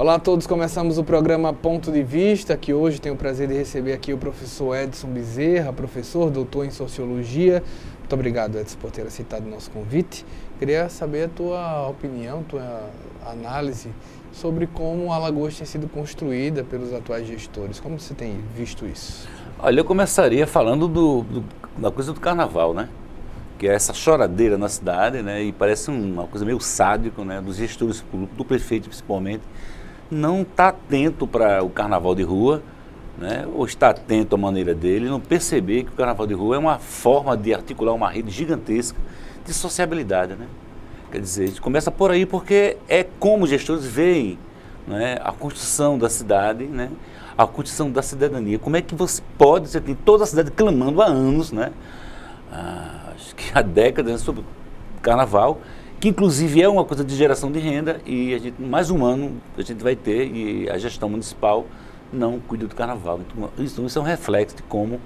Olá a todos, começamos o programa Ponto de Vista, que hoje tenho o prazer de receber aqui o professor Edson Bezerra, professor, doutor em Sociologia. Muito obrigado, Edson, por ter aceitado o nosso convite. Queria saber a tua opinião, tua análise sobre como a Alagoas tem sido construída pelos atuais gestores. Como você tem visto isso? Olha, eu começaria falando da coisa do carnaval, né? Que é essa choradeira na cidade, né? E parece uma coisa meio sádica, né? Dos gestores públicos, do prefeito principalmente, não está atento para o carnaval de rua, né? Ou está atento à maneira dele, não perceber que o carnaval de rua é uma forma de articular uma rede gigantesca de sociabilidade, né? Quer dizer, a gente começa por aí porque é como os gestores veem, né, a construção da cidade, né? A construção da cidadania. Como é que você tem toda a cidade clamando há anos, né? Acho que há décadas, sobre o carnaval, que inclusive é uma coisa de geração de renda, e a gente, mais um ano a gente vai ter, e a gestão municipal não cuida do carnaval. Então isso é um reflexo de como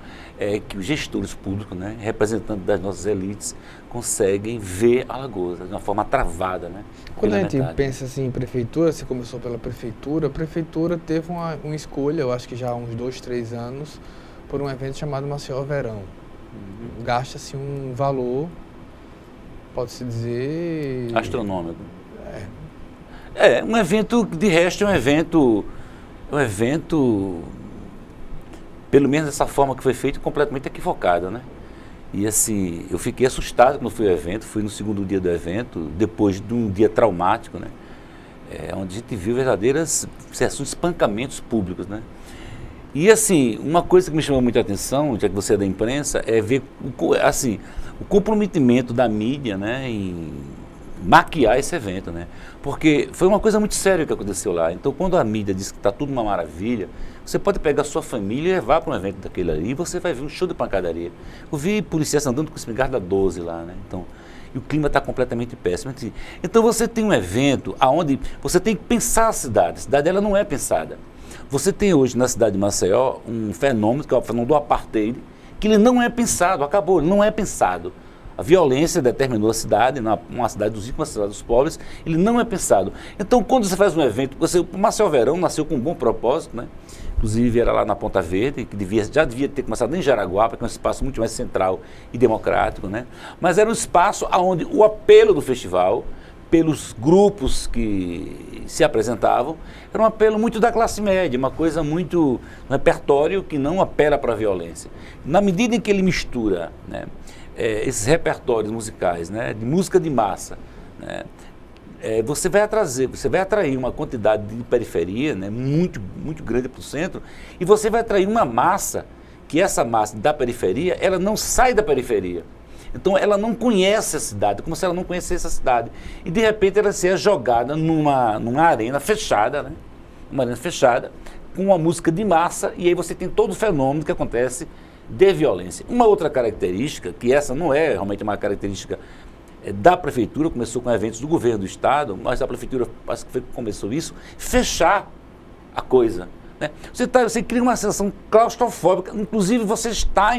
que os gestores públicos, né, representantes das nossas elites, conseguem ver Alagoas de uma forma travada, né? Quando a gente pensa assim em prefeitura, você começou pela prefeitura, a prefeitura teve uma escolha, eu acho que já há uns 2, 3 anos, por um evento chamado Maceió Verão. Gasta-se um valor, pode-se dizer... astronômico. Um evento, de resto, é um evento, pelo menos dessa forma que foi feito, completamente equivocada, né? E assim, eu fiquei assustado quando fui ao evento, fui no segundo dia do evento, depois de um dia traumático, né? Onde a gente viu verdadeiras sessões de espancamentos públicos, né? E assim, uma coisa que me chamou muita atenção, já que você é da imprensa, é ver assim, o comprometimento da mídia, né, em maquiar esse evento, né? Porque foi uma coisa muito séria que aconteceu lá. Então, quando a mídia diz que está tudo uma maravilha, você pode pegar a sua família e levar para um evento daquele ali e você vai ver um show de pancadaria. Eu vi policiais andando com espingarda 12 lá, né? Então, e o clima está completamente péssimo. Então, você tem um evento onde você tem que pensar a cidade ela não é pensada. Você tem hoje na cidade de Maceió um fenômeno, que é o fenômeno do apartheid, que ele não é pensado, acabou, ele não é pensado. A violência determinou a cidade, uma cidade dos ricos, uma cidade dos pobres, ele não é pensado. Então, quando você faz um evento, o Maceió Verão nasceu com um bom propósito, né? Inclusive era lá na Ponta Verde, que já devia ter começado em Jaraguá, porque é um espaço muito mais central e democrático, né? Mas era um espaço onde o apelo do festival, pelos grupos que se apresentavam, era um apelo muito da classe média, uma coisa muito, um repertório que não apela para a violência. Na medida em que ele mistura, né, esses repertórios musicais, né, de música de massa, né, você vai atrair uma quantidade de periferia, né, muito, muito grande para o centro, e você vai atrair uma massa, que essa massa da periferia, ela não sai da periferia. Então ela não conhece a cidade, como se ela não conhecesse a cidade. E de repente ela seja jogada numa arena fechada, né? Uma arena fechada, com uma música de massa, e aí você tem todo o fenômeno que acontece de violência. Uma outra característica, que essa não é realmente uma característica da prefeitura, começou com eventos do governo do estado, mas a prefeitura acho que foi que começou isso, fechar a coisa, né? Você cria uma sensação claustrofóbica, inclusive você está,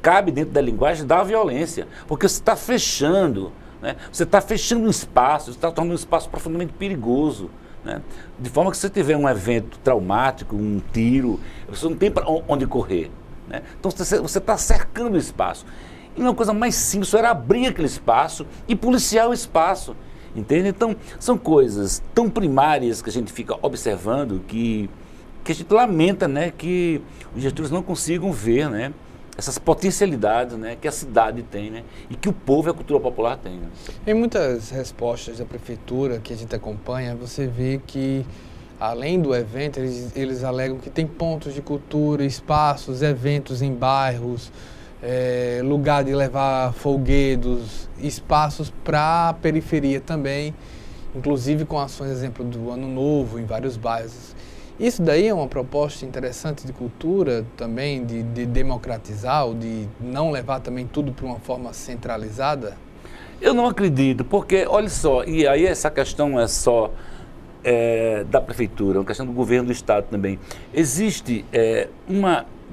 cabe dentro da linguagem da violência, porque você está fechando, né? Você está fechando um espaço, você está tornando um espaço profundamente perigoso, né? De forma que se você tiver um evento traumático, um tiro, você não tem para onde correr, né? Então você está cercando o espaço. E uma coisa mais simples era abrir aquele espaço e policiar o espaço, entende? Então são coisas tão primárias que a gente fica observando que a gente lamenta, né, que os gestores não consigam ver, né, essas potencialidades, né, que a cidade tem, né, e que o povo e a cultura popular tem, né? Em muitas respostas da prefeitura que a gente acompanha, você vê que, além do evento, eles alegam que tem pontos de cultura, espaços, eventos em bairros, lugar de levar folguedos, espaços para a periferia também, inclusive com ações, exemplo, do Ano Novo em vários bairros. Isso daí é uma proposta interessante de cultura também, de democratizar, ou de não levar também tudo para uma forma centralizada? Eu não acredito, porque, olha só, e aí essa questão não é só da prefeitura, é uma questão do governo do estado também. Existe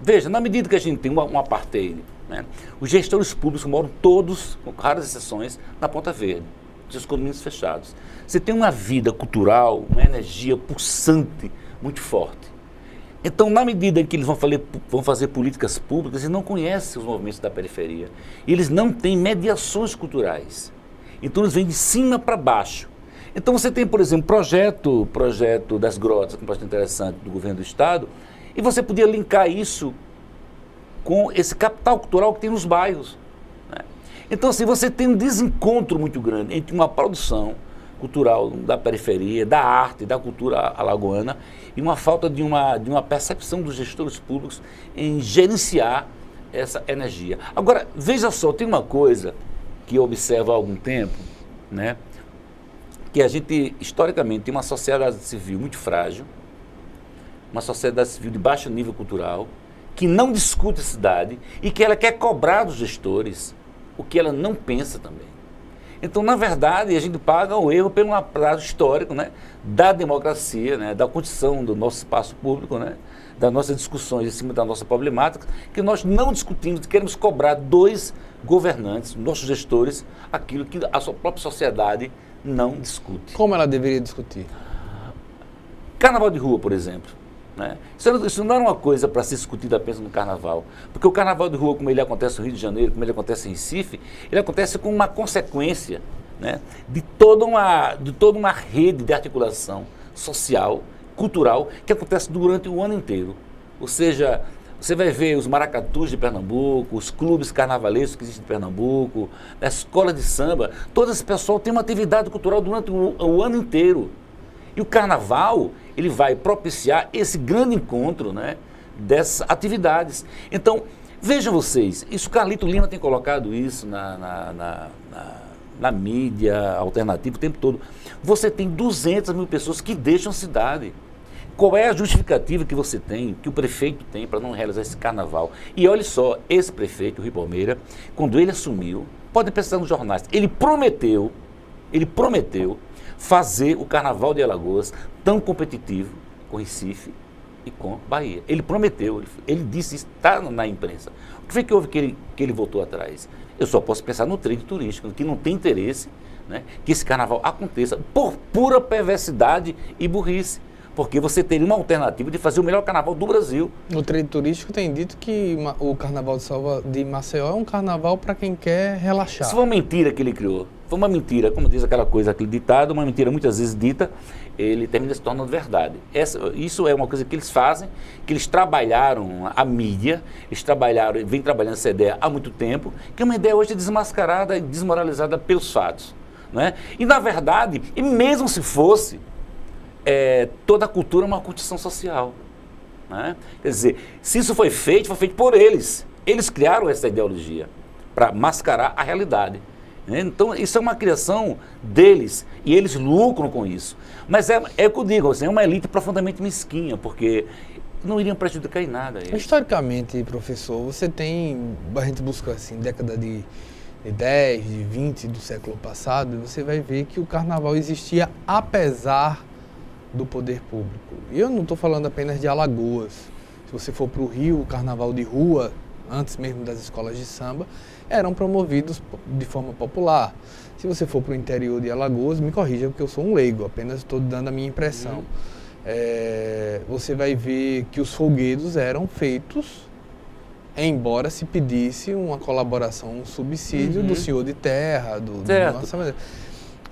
veja, na medida que a gente tem um apartheid, né, os gestores públicos moram todos, com raras exceções, na Ponta Verde. seus condomínios fechados. Você tem uma vida cultural, uma energia pulsante muito forte. Então, na medida em que eles vão fazer políticas públicas, eles não conhecem os movimentos da periferia. Eles não têm mediações culturais. Então, eles vêm de cima para baixo. Então, você tem, por exemplo, projeto das grotas, que é um projeto interessante do governo do Estado, e você podia linkar isso com esse capital cultural que tem nos bairros. Né? Então, assim, você tem um desencontro muito grande entre uma produção cultural da periferia, da arte, da cultura alagoana, e uma falta de uma percepção dos gestores públicos em gerenciar essa energia. Agora, veja só, tem uma coisa que eu observo há algum tempo, né, que a gente, historicamente, tem uma sociedade civil muito frágil, uma sociedade civil de baixo nível cultural, que não discute a cidade e que ela quer cobrar dos gestores o que ela não pensa também. Então, na verdade, a gente paga o erro pelo atraso histórico, né, da democracia, né, da condição do nosso espaço público, né, das nossas discussões em cima da nossa problemática, que nós não discutimos, queremos cobrar dos governantes, nossos gestores, aquilo que a sua própria sociedade não discute. Como ela deveria discutir? Carnaval de rua, por exemplo. Né? Isso não era uma coisa para ser discutida apenas no carnaval, porque o carnaval de rua, como ele acontece no Rio de Janeiro, como ele acontece em Recife, ele acontece com uma consequência, né, de toda uma rede de articulação social, cultural, que acontece durante o ano inteiro. Ou seja, você vai ver os maracatus de Pernambuco, os clubes carnavalescos que existem em Pernambuco, a escola de samba, todo esse pessoal tem uma atividade cultural durante o ano inteiro. E o carnaval, ele vai propiciar esse grande encontro, né, dessas atividades. Então, vejam vocês, isso Carlito Lima tem colocado isso na mídia alternativa o tempo todo. Você tem 200 mil pessoas que deixam a cidade. Qual é a justificativa que você tem, que o prefeito tem para não realizar esse carnaval? E olha só, esse prefeito, o Rui Palmeira, quando ele assumiu, pode pensar nos jornais, ele prometeu fazer o Carnaval de Alagoas tão competitivo com Recife e com Bahia. Ele prometeu, ele disse isso, está na imprensa. O que foi que houve que ele voltou atrás? Eu só posso pensar no trade turístico, que não tem interesse, né, que esse carnaval aconteça por pura perversidade e burrice. Porque você teria uma alternativa de fazer o melhor carnaval do Brasil. O trade turístico tem dito que o carnaval de Maceió é um carnaval para quem quer relaxar. Isso foi uma mentira que ele criou. Foi uma mentira, como diz aquela coisa, aquele ditado, uma mentira muitas vezes dita, ele termina se tornando verdade. Isso é uma coisa que eles fazem, que eles trabalharam a mídia, vêm trabalhando essa ideia há muito tempo, que é uma ideia hoje desmascarada e desmoralizada pelos fatos. Né? E na verdade, e mesmo se fosse, toda a cultura é uma construção social. Né? Quer dizer, se isso foi feito por eles. Eles criaram essa ideologia para mascarar a realidade. Né? Então, isso é uma criação deles e eles lucram com isso. Mas é o que eu digo, assim, é uma elite profundamente mesquinha, porque não iriam prejudicar em nada. Historicamente, professor, você tem, a gente busca assim, década de 10, de 20 do século passado, você vai ver que o carnaval existia apesar do poder público. E eu não estou falando apenas de Alagoas. Se você for para o Rio, o carnaval de rua, antes mesmo das escolas de samba, eram promovidos de forma popular. Se você for para o interior de Alagoas, me corrija porque eu sou um leigo, apenas estou dando a minha impressão. Você vai ver que os folguedos eram feitos, embora se pedisse uma colaboração, um subsídio do senhor de terra, do nossa.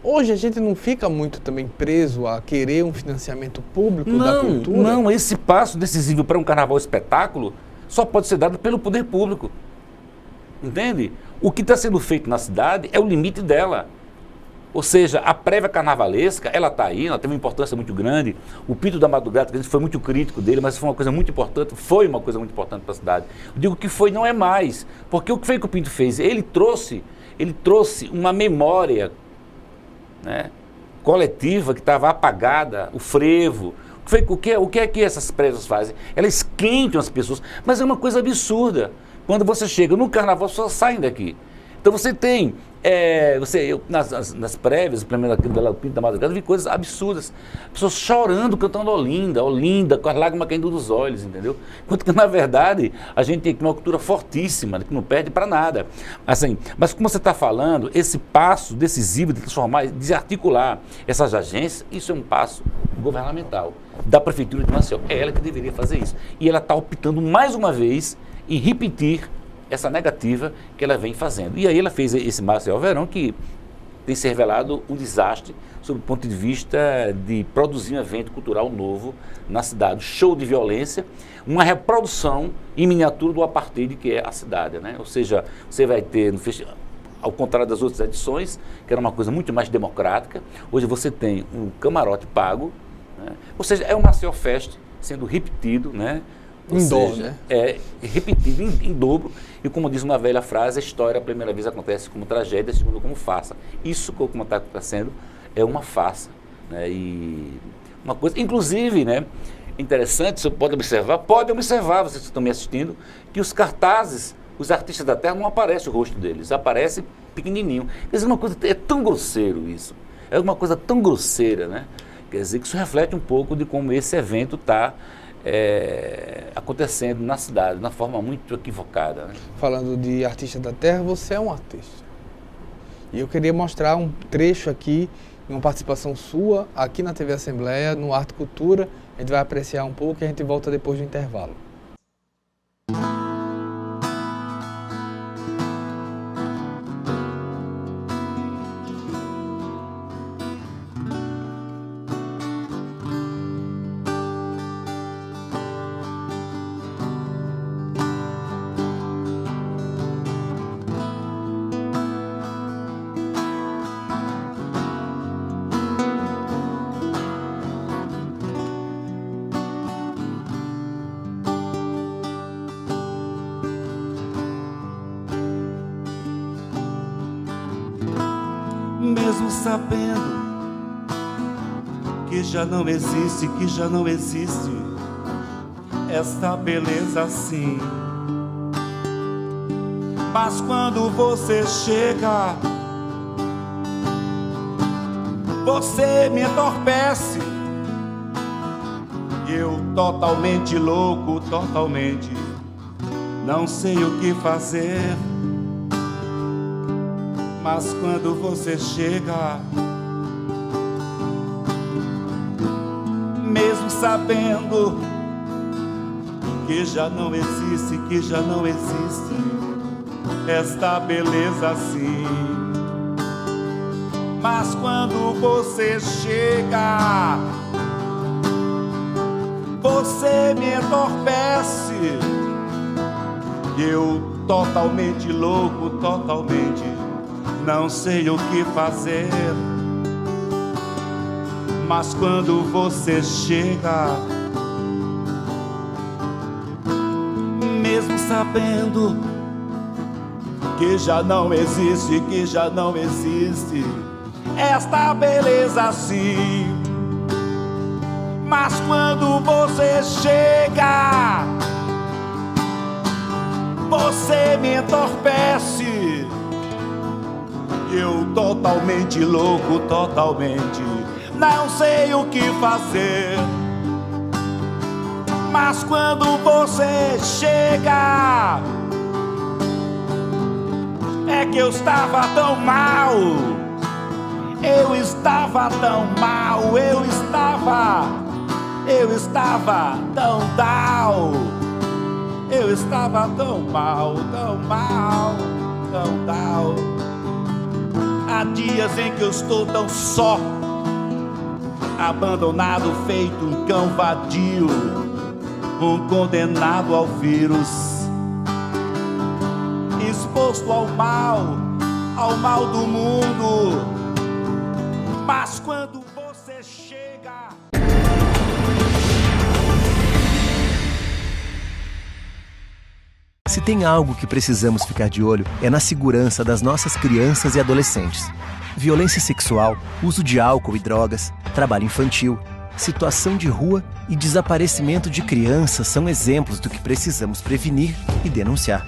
Hoje a gente não fica muito também preso a querer um financiamento público da cultura? Não, esse passo decisivo para um carnaval espetáculo só pode ser dado pelo poder público. Entende? O que está sendo feito na cidade é o limite dela. Ou seja, a prévia carnavalesca, ela está aí, ela tem uma importância muito grande. O Pinto da Madrugada, que a gente foi muito crítico dele, mas foi uma coisa muito importante para a cidade. Eu digo que foi, não é mais. Porque o que foi que o Pinto fez? Ele trouxe uma memória, né, coletiva que estava apagada, o frevo. O que é que essas prévias fazem? Elas esquentam as pessoas, mas é uma coisa absurda. Quando você chega no carnaval, só saem daqui. Então você tem Nas prévias, primeiro da Pinto da Madrugada, vi coisas absurdas. Pessoas chorando, cantando Olinda, Olinda, com as lágrimas caindo dos olhos, entendeu? Enquanto que, na verdade, a gente tem uma cultura fortíssima, que não perde para nada. Assim, mas como você está falando, esse passo decisivo de transformar, de articular essas agências, isso é um passo governamental, da Prefeitura de Maceió. É ela que deveria fazer isso. E ela está optando mais uma vez em repetir essa negativa que ela vem fazendo. E aí ela fez esse Maceió Verão, que tem se revelado um desastre sob o ponto de vista de produzir um evento cultural novo na cidade. Show de violência, uma reprodução em miniatura do apartheid que é a cidade, né? Ou seja, você vai ter no festival, ao contrário das outras edições, que era uma coisa muito mais democrática, hoje você tem um camarote pago, né? Ou seja, é um Maceió Fest sendo repetido, né? Em dobro, né? É repetido em dobro, e como diz uma velha frase, a história a primeira vez acontece como tragédia, a segunda como farsa. Isso, como está acontecendo, é uma farsa, né? E uma coisa, inclusive, né, interessante, você pode observar, vocês que estão me assistindo, que os cartazes, os artistas da terra, não aparece o rosto deles, aparece pequenininho. Quer dizer, uma coisa, é tão grosseiro isso, é uma coisa tão grosseira, né? Quer dizer, que isso reflete um pouco de como esse evento está acontecendo na cidade, de uma forma muito equivocada, né? Falando de artista da terra, você é um artista. E eu queria mostrar um trecho aqui, uma participação sua, aqui na TV Assembleia, no Arte Cultura. A gente vai apreciar um pouco e a gente volta depois do intervalo. Mesmo sabendo que já não existe, esta beleza assim. Mas quando você chega, você me entorpece. Eu totalmente louco, totalmente, não sei o que fazer. Mas quando você chega, mesmo sabendo que já não existe, esta beleza assim. Mas quando você chega, você me entorpece. Eu totalmente louco, totalmente, não sei o que fazer. Mas quando você chega, mesmo sabendo que já não existe, esta beleza assim. Mas quando você chega, você me entorpece. Eu totalmente louco, totalmente, não sei o que fazer. Mas quando você chega, é que eu estava tão mal. Eu estava tão mal, eu estava tão down. Eu estava tão mal, tão down. Há dias em que eu estou tão só, abandonado, feito um cão vadio, um condenado ao vírus, exposto ao mal do mundo. Mas quando você chega, se tem algo que precisamos ficar de olho, é na segurança das nossas crianças e adolescentes. Violência sexual, uso de álcool e drogas, trabalho infantil, situação de rua e desaparecimento de crianças são exemplos do que precisamos prevenir e denunciar.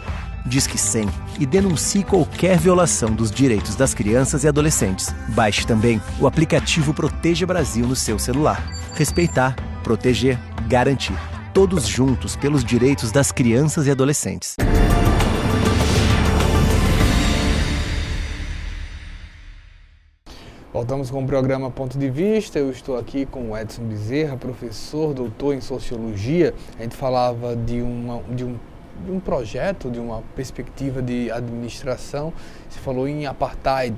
Disque 100 e denuncie qualquer violação dos direitos das crianças e adolescentes. Baixe também o aplicativo Proteja Brasil no seu celular. Respeitar, proteger, garantir. Todos juntos pelos direitos das crianças e adolescentes. Voltamos com o programa Ponto de Vista. Eu estou aqui com o Edson Bezerra, professor, doutor em Sociologia. A gente falava de um projeto, de uma perspectiva de administração. Você falou em apartheid.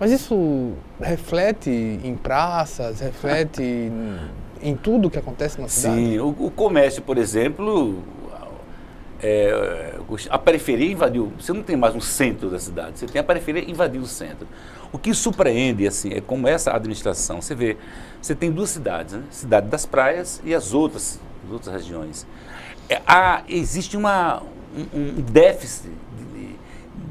Mas isso reflete em praças, reflete em tudo que acontece na cidade? Sim, o comércio, por exemplo, a periferia invadiu. Você não tem mais um centro da cidade, você tem a periferia invadindo o centro. O que surpreende assim, é como essa administração, você vê, você tem duas cidades, né? Cidade das praias e as outras regiões. Existe um déficit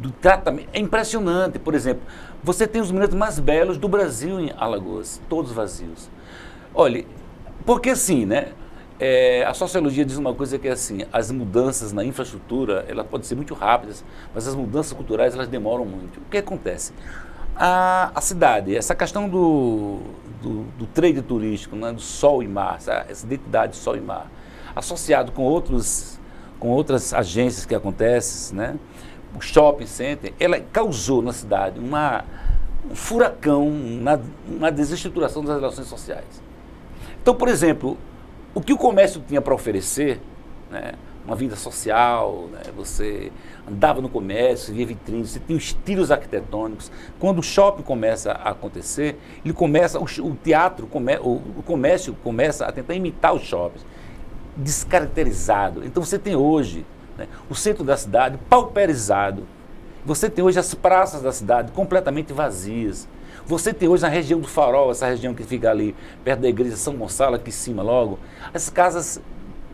do tratamento, é impressionante. Por exemplo, você tem os mirantes mais belos do Brasil em Alagoas, todos vazios. Olha, porque assim, né? A sociologia diz uma coisa que é assim, as mudanças na infraestrutura, elas podem ser muito rápidas, mas as mudanças culturais, elas demoram muito. O que acontece? A cidade, essa questão do trade turístico, né, do sol e mar, essa identidade de sol e mar, associado com outras agências que acontecem, né, o shopping center, ela causou na cidade um furacão, uma desestruturação das relações sociais. Então, por exemplo, o que o comércio tinha para oferecer, né, uma vida social, né, você andava no comércio, via vitrines, você tinha os estilos arquitetônicos. Quando o shopping começa a acontecer, o teatro, o comércio começa a tentar imitar os shoppings, descaracterizado. Então você tem hoje, né, o centro da cidade pauperizado, você tem hoje as praças da cidade completamente vazias. Você tem hoje na região do Farol, essa região que fica ali perto da igreja São Gonçalo, aqui em cima logo, as casas,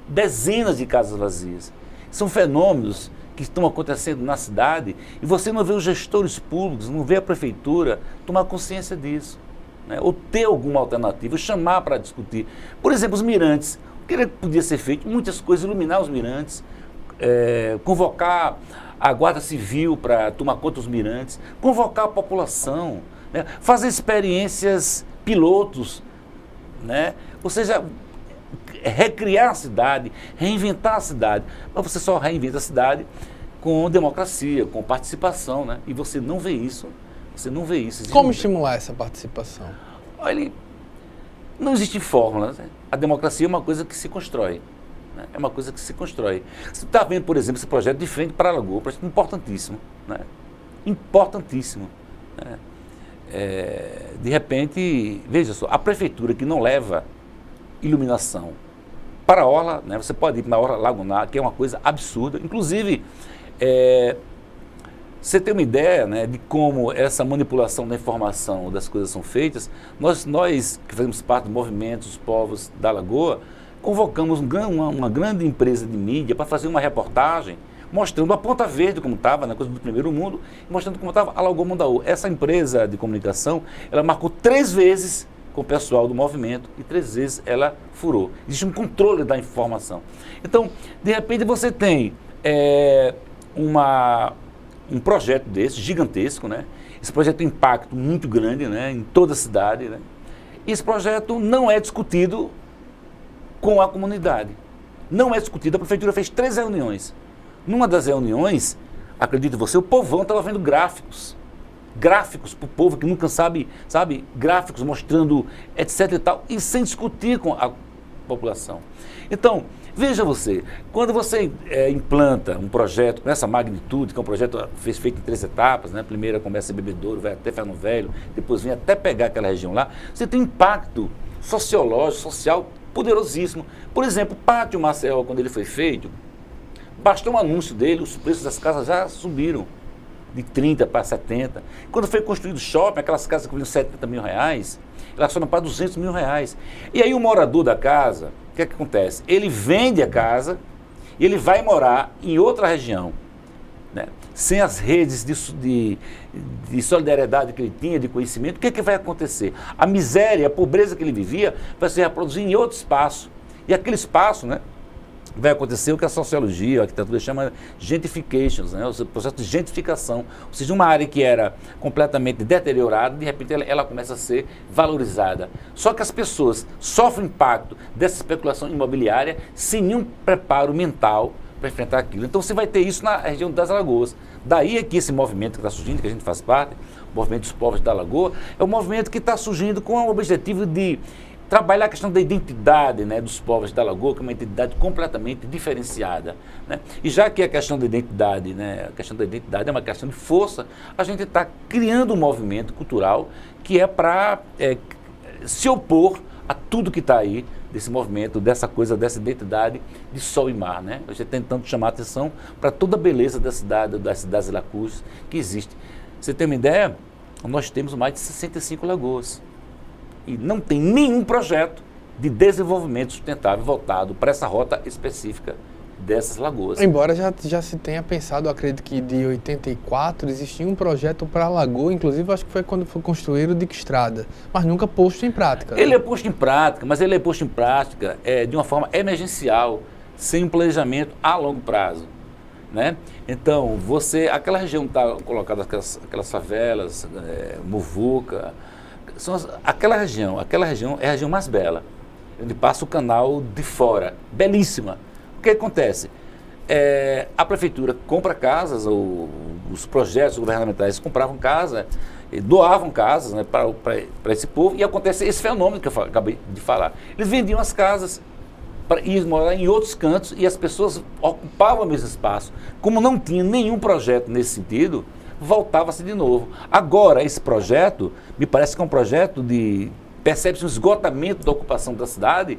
dezenas de casas vazias. São fenômenos que estão acontecendo na cidade e você não vê os gestores públicos, não vê a prefeitura tomar consciência disso, né? Ou ter alguma alternativa, chamar para discutir. Por exemplo, os mirantes. O que podia ser feito? Muitas coisas, iluminar os mirantes, convocar a Guarda Civil para tomar conta dos mirantes, convocar a população, né? Fazer experiências pilotos, né? Ou seja, recriar a cidade, reinventar a cidade. Mas você só reinventa a cidade com democracia, com participação, né? E você não vê isso. Como estimular essa participação? Olha, não existe fórmula, né? A democracia é uma coisa que se constrói, né? É uma coisa que se constrói. Você está vendo, por exemplo, esse projeto de frente para Alagoas, um projeto importantíssimo, né? Importantíssimo, né? De repente, veja só, a prefeitura que não leva iluminação para a orla, né? Você pode ir para a orla lagunar, que é uma coisa absurda. Inclusive, você tem uma ideia, né, de como essa manipulação da informação das coisas são feitas. Nós que fazemos parte do movimento dos povos da Lagoa, convocamos uma grande empresa de mídia para fazer uma reportagem mostrando a Ponta Verde como estava, na coisa do primeiro mundo, e mostrando como estava a Lagoa Mundaú. Essa empresa de comunicação, ela marcou 3 vezes com o pessoal do movimento e 3 vezes ela furou. Existe um controle da informação. Então, de repente você tem um projeto desse, gigantesco, né? Esse projeto tem um impacto muito grande, né, em toda a cidade, né? E esse projeto não é discutido com a comunidade. Não é discutido. A prefeitura fez 3 reuniões. Numa das reuniões, acredite você, o povão estava vendo gráficos para o povo que nunca sabe, gráficos mostrando etc e tal, e sem discutir com a população. Então, veja você, quando você implanta um projeto com essa magnitude, que é um projeto feito em 3 etapas, né? A primeira começa em Bebedouro, vai até Ferno Velho, depois vem até pegar aquela região lá, você tem um impacto sociológico, social poderosíssimo. Por exemplo, o Pátio Maceió, quando ele foi feito, bastou um anúncio dele, os preços das casas já subiram de 30 para 70. Quando foi construído o shopping, aquelas casas que valiam 70 mil reais, elas foram para 200 mil reais. E aí o morador da casa, o que é que acontece? Ele vende a casa e ele vai morar em outra região, né? Sem as redes de solidariedade que ele tinha, de conhecimento. O que é que vai acontecer? A miséria, a pobreza que ele vivia vai se reproduzir em outro espaço. E aquele espaço, né, vai acontecer o que a sociologia, a arquitetura chama gentrifications, né? O processo de gentrificação, ou seja, uma área que era completamente deteriorada, de repente ela começa a ser valorizada. Só que as pessoas sofrem impacto dessa especulação imobiliária sem nenhum preparo mental para enfrentar aquilo. Então você vai ter isso na região das Alagoas. Daí é que esse movimento que está surgindo, que a gente faz parte, o movimento dos povos da Lagoa, é um movimento que está surgindo com o objetivo de trabalhar a questão da identidade, né, dos povos da Lagoa, que é uma identidade completamente diferenciada, né? E já que a questão da identidade, né, a questão da identidade é uma questão de força, a gente está criando um movimento cultural que é para se opor a tudo que está aí, desse movimento, dessa coisa, dessa identidade de sol e mar, né? A gente tentando chamar a atenção para toda a beleza da cidade, das cidades lacustres que existe. Você tem uma ideia? Nós temos mais de 65 lagoas. E não tem nenhum projeto de desenvolvimento sustentável voltado para essa rota específica dessas lagoas. Embora já se tenha pensado, eu acredito que de 84 existia um projeto para a Lagoa, inclusive acho que foi quando foi construído o Dique Estrada, mas nunca posto em prática. Ele é posto em prática, mas ele é posto em prática de uma forma emergencial, sem um planejamento a longo prazo, né? Então, aquela região está colocada, aquelas favelas, Muvuca, aquela região é a região mais bela, onde passa o canal de fora, belíssima. O que acontece? A prefeitura compra casas, ou os projetos governamentais compravam casa, doavam casas, né, para esse povo, e acontece esse fenômeno que eu acabei de falar. Eles vendiam as casas para ir morar em outros cantos e as pessoas ocupavam o mesmo espaço. Como não tinha nenhum projeto nesse sentido, voltava-se de novo. Agora, esse projeto, me parece que é um projeto percebe-se um esgotamento da ocupação da cidade.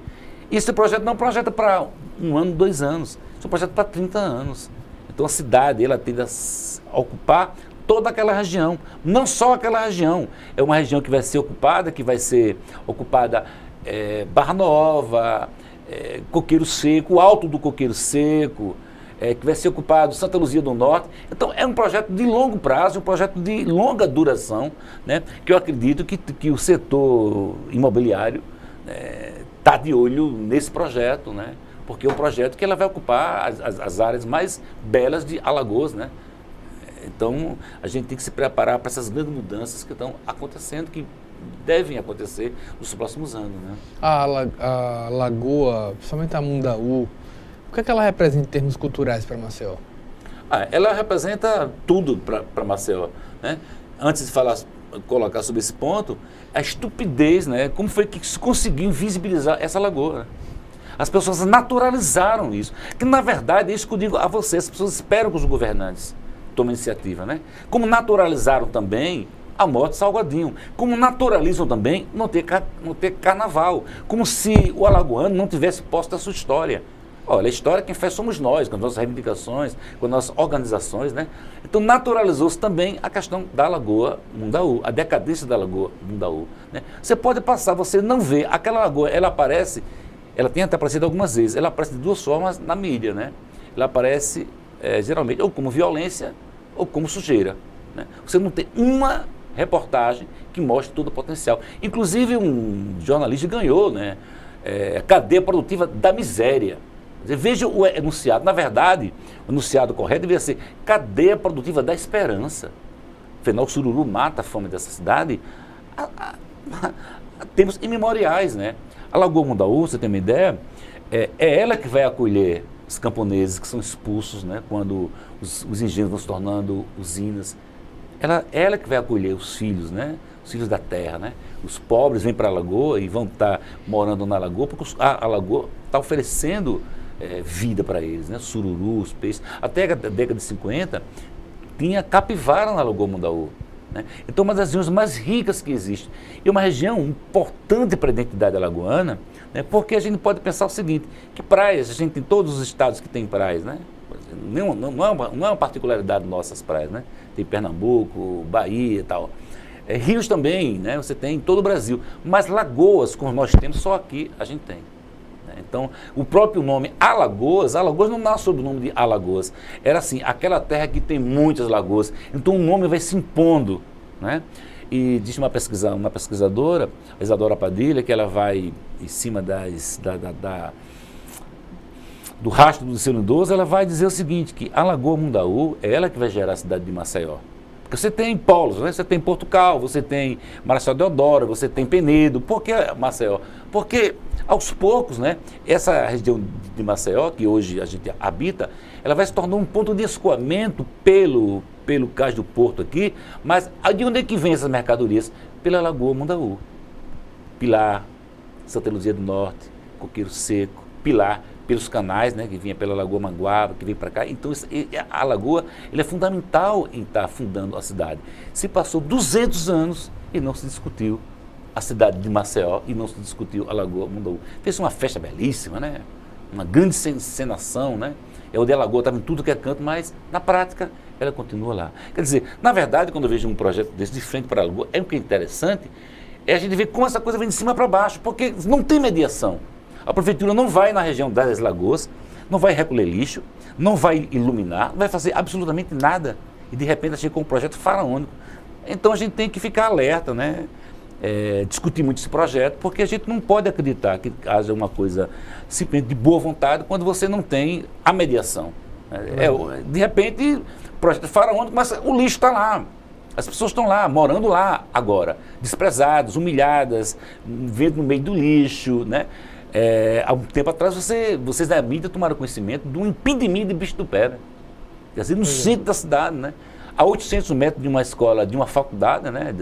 E esse projeto não é um projeto para 1 ano, 2 anos, é um projeto para 30 anos. Então a cidade, ela tende a ocupar toda aquela região, não só aquela região, é uma região que vai ser ocupada Barra Nova, Coqueiro Seco, o Alto do Coqueiro Seco, que vai ser ocupado Santa Luzia do Norte. Então é um projeto de longo prazo, um projeto de longa duração, né, que eu acredito que o setor imobiliário está de olho nesse projeto, né? Porque é um projeto que ela vai ocupar as áreas mais belas de Alagoas, né? Então, a gente tem que se preparar para essas grandes mudanças que estão acontecendo, que devem acontecer nos próximos anos, né? A Lagoa, principalmente a Mundaú, o que ela representa em termos culturais para Maceió? Ela representa tudo para Maceió, né? Antes de colocar sobre esse ponto, a estupidez, né? Como foi que se conseguiu visibilizar essa lagoa, né? As pessoas naturalizaram isso, que na verdade é isso que eu digo a vocês, as pessoas esperam que os governantes tomem iniciativa, né? Como naturalizaram também a morte de Salgadinho, como naturalizam também não ter carnaval, como se o alagoano não tivesse posse da sua história. Olha, a história quem faz somos nós, com as nossas reivindicações, com as nossas organizações, né? Então naturalizou-se também a questão da Lagoa Mundaú, a decadência da Lagoa Mundaú, né? Você pode passar, você não vê, aquela lagoa, ela aparece, ela tem até aparecido algumas vezes, ela aparece de 2 formas na mídia, né? Ela aparece geralmente ou como violência ou como sujeira, né? Você não tem uma reportagem que mostre todo o potencial. Inclusive um jornalista ganhou, né? Cadeia produtiva da miséria. Veja o enunciado. Na verdade, o enunciado correto deveria ser cadeia produtiva da esperança. Afinal, o sururu mata a fome dessa cidade. Temos imemoriais, né? A Lagoa Mundaú, você tem uma ideia, é ela que vai acolher os camponeses que são expulsos, né? Quando os engenhos vão se tornando usinas. Ela que vai acolher os filhos, né? Os filhos da terra, né? Os pobres vêm para a Lagoa e vão estar morando na Lagoa, porque a Lagoa está oferecendo vida para eles, né? Sururus, peixes. Até a década de 50, tinha capivara na Lagoa Mundaú, né? Então, uma das regiões mais ricas que existe. E uma região importante para a identidade alagoana, né? Porque a gente pode pensar o seguinte, que praias, a gente tem todos os estados que tem praias, né? Não é uma particularidade nossas praias, né? Tem Pernambuco, Bahia e tal. Rios também, né? Você tem em todo o Brasil. Mas lagoas, como nós temos, só aqui a gente tem. Então, o próprio nome Alagoas não nasce sob o nome de Alagoas. Era assim, aquela terra que tem muitas lagoas. Então, o nome vai se impondo, né? E diz uma pesquisadora, a do rastro do Liceu Lindoso, ela vai dizer o seguinte, que a Lagoa Mundaú é ela que vai gerar a cidade de Maceió. Porque você tem polos, né? Você tem Portugal, você tem Marechal Deodoro, você tem Penedo. Por que Maceió? Porque aos poucos, né, essa região de Maceió, que hoje a gente habita, ela vai se tornar um ponto de escoamento pelo cais do porto aqui, mas de onde é que vem essas mercadorias? Pela Lagoa Mundaú. Pilar, Santa Luzia do Norte, Coqueiro Seco, Pilar, pelos canais, né, que vinha pela Lagoa Manguaba, que vem para cá. Então, a lagoa ele é fundamental em estar fundando a cidade. Se passou 200 anos e não se discutiu a cidade de Maceió e não se discutiu a Lagoa Mundaú. Fez uma festa belíssima, né? Uma grande encenação, né? É onde a lagoa estava em tudo que é canto, mas na prática ela continua lá. Quer dizer, na verdade, quando eu vejo um projeto desse de frente para a lagoa, o que é interessante é a gente ver como essa coisa vem de cima para baixo, porque não tem mediação. A prefeitura não vai na região das lagoas, não vai recolher lixo, não vai iluminar, não vai fazer absolutamente nada. E de repente chega com um projeto faraônico. Então a gente tem que ficar alerta, né? Discutir muito esse projeto, porque a gente não pode acreditar que haja uma coisa simplesmente de boa vontade quando você não tem a mediação. De repente, projeto faraônico, mas o lixo está lá. As pessoas estão lá, morando lá agora, desprezadas, humilhadas, vivendo no meio do lixo, né? Há um tempo atrás, vocês da mídia tomaram conhecimento de um impedimento de bicho do pé, né? Quer dizer, no centro da cidade, né? A 800 metros de uma escola, de uma faculdade, né?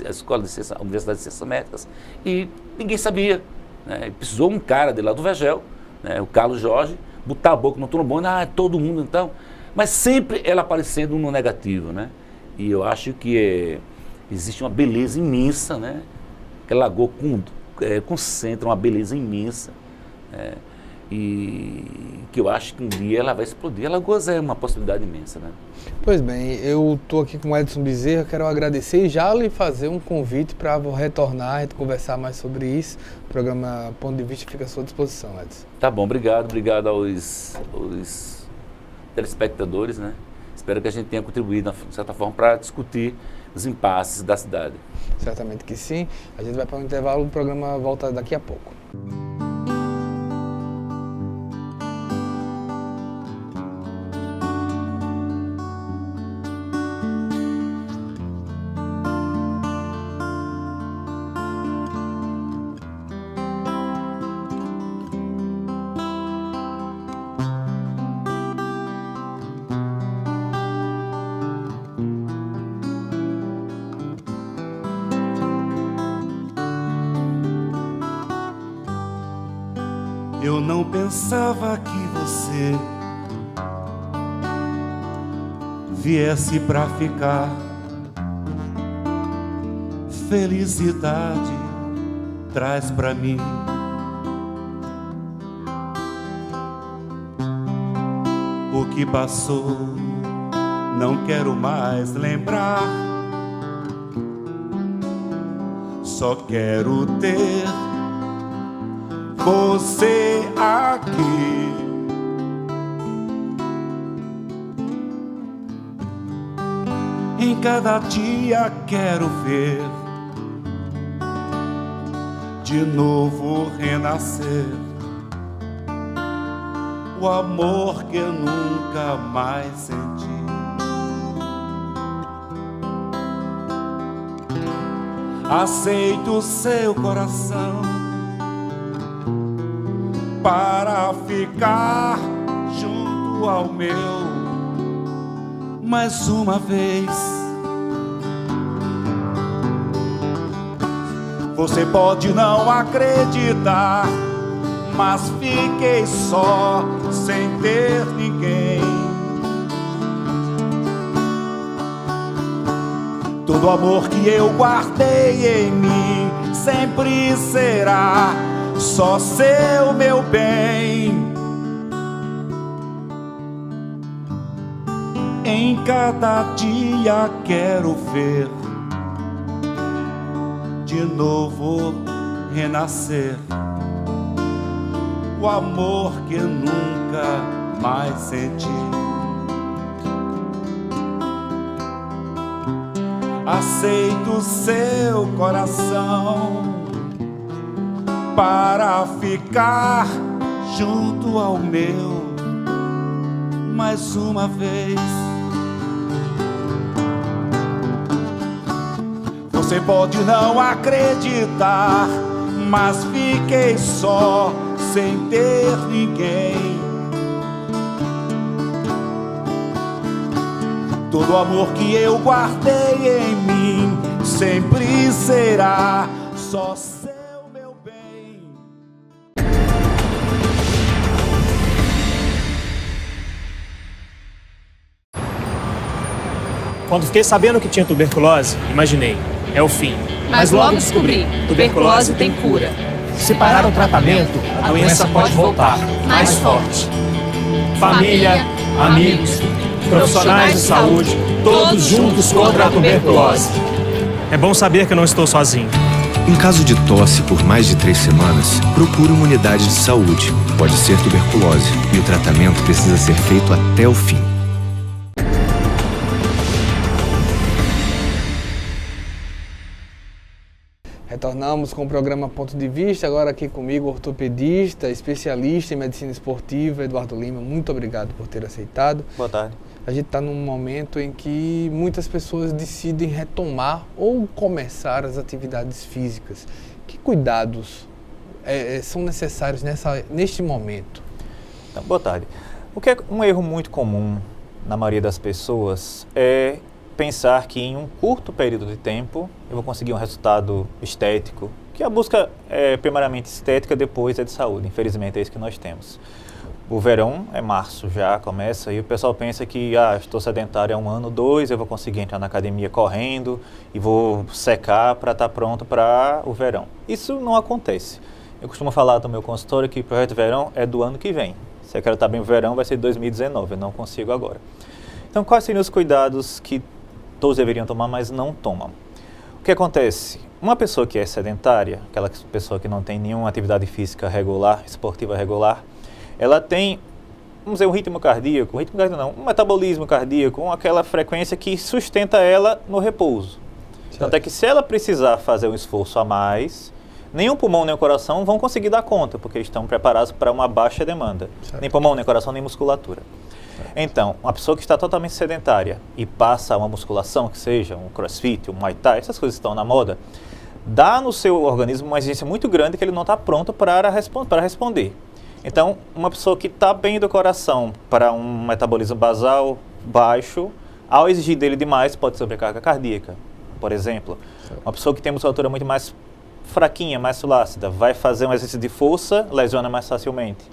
A escola de ciência, a Universidade de Ciências Médicas, e ninguém sabia, né? Precisou um cara de lá do Vegel, né? O Carlos Jorge, botar a boca no trombone, todo mundo então, mas sempre ela aparecendo no negativo, né? E eu acho que existe uma beleza imensa, né? Aquela lagoa concentra uma beleza imensa, e que eu acho que um dia ela vai explodir. A Lagoas é uma possibilidade imensa, né? Pois bem, eu estou aqui com o Edson Bezerra, quero agradecer e já lhe fazer um convite para retornar e conversar mais sobre isso. O programa Ponto de Vista fica à sua disposição, Edson. Tá bom, obrigado aos telespectadores, né? Espero que a gente tenha contribuído, de certa forma, para discutir os impasses da cidade. Certamente que sim. A gente vai para um intervalo, o programa volta daqui a pouco. Eu não pensava que você viesse pra ficar. Felicidade traz pra mim. O que passou não quero mais lembrar. Só quero ter você aqui. Em cada dia quero ver de novo renascer o amor que eu nunca mais senti. Aceito seu coração para ficar junto ao meu mais uma vez. Você pode não acreditar, mas fiquei só sem ter ninguém. Todo amor que eu guardei em mim sempre será só seu, meu bem. Em cada dia quero ver de novo renascer o amor que eu nunca mais senti. Aceito seu coração para ficar junto ao meu mais uma vez. Você pode não acreditar, mas fiquei só, sem ter ninguém. Todo o amor que eu guardei em mim sempre será só seu, meu bem. Quando fiquei sabendo que tinha tuberculose, imaginei, é o fim. Mas logo descobri, tuberculose tem cura. Se parar o tratamento, a doença pode voltar, mais forte. Família, amigos, profissionais de saúde, todos juntos contra a tuberculose. É bom saber que eu não estou sozinho. Em caso de tosse por mais de 3 semanas, procure uma unidade de saúde. Pode ser tuberculose e o tratamento precisa ser feito até o fim. Retornamos com o programa Ponto de Vista, agora aqui comigo, ortopedista, especialista em medicina esportiva, Eduardo Lima. Muito obrigado por ter aceitado. Boa tarde. A gente está num momento em que muitas pessoas decidem retomar ou começar as atividades físicas. Que cuidados são necessários neste momento? Então, boa tarde. O que é um erro muito comum na maioria das pessoas é pensar que em um curto período de tempo eu vou conseguir um resultado estético, que a busca é primariamente estética, depois é de saúde. Infelizmente é isso que nós temos. O verão é março, já começa, e o pessoal pensa que estou sedentário há 1 ano, 2, eu vou conseguir entrar na academia correndo e vou secar para estar pronto para o verão. Isso não acontece. Eu costumo falar do meu consultório que o projeto verão é do ano que vem. Se eu quero estar bem no verão, vai ser 2019, eu não consigo agora. Então, quais seriam os cuidados que todos deveriam tomar, mas não tomam? O que acontece? Uma pessoa que é sedentária, aquela pessoa que não tem nenhuma atividade física regular, esportiva regular, ela tem, vamos dizer, um ritmo cardíaco não, um metabolismo cardíaco, aquela frequência que sustenta ela no repouso. Tanto é que se ela precisar fazer um esforço a mais, nem o pulmão nem o coração vão conseguir dar conta, porque estão preparados para uma baixa demanda. Nem pulmão, nem coração, nem musculatura. Então, uma pessoa que está totalmente sedentária e passa uma musculação, que seja um crossfit, um muay thai, essas coisas estão na moda, dá no seu organismo uma exigência muito grande que ele não está pronto para responder. Então, uma pessoa que está bem do coração para um metabolismo basal baixo, ao exigir dele demais, pode sobrecarga cardíaca, por exemplo. Uma pessoa que tem musculatura muito mais fraquinha, mais flácida, vai fazer um exercício de força, lesiona mais facilmente.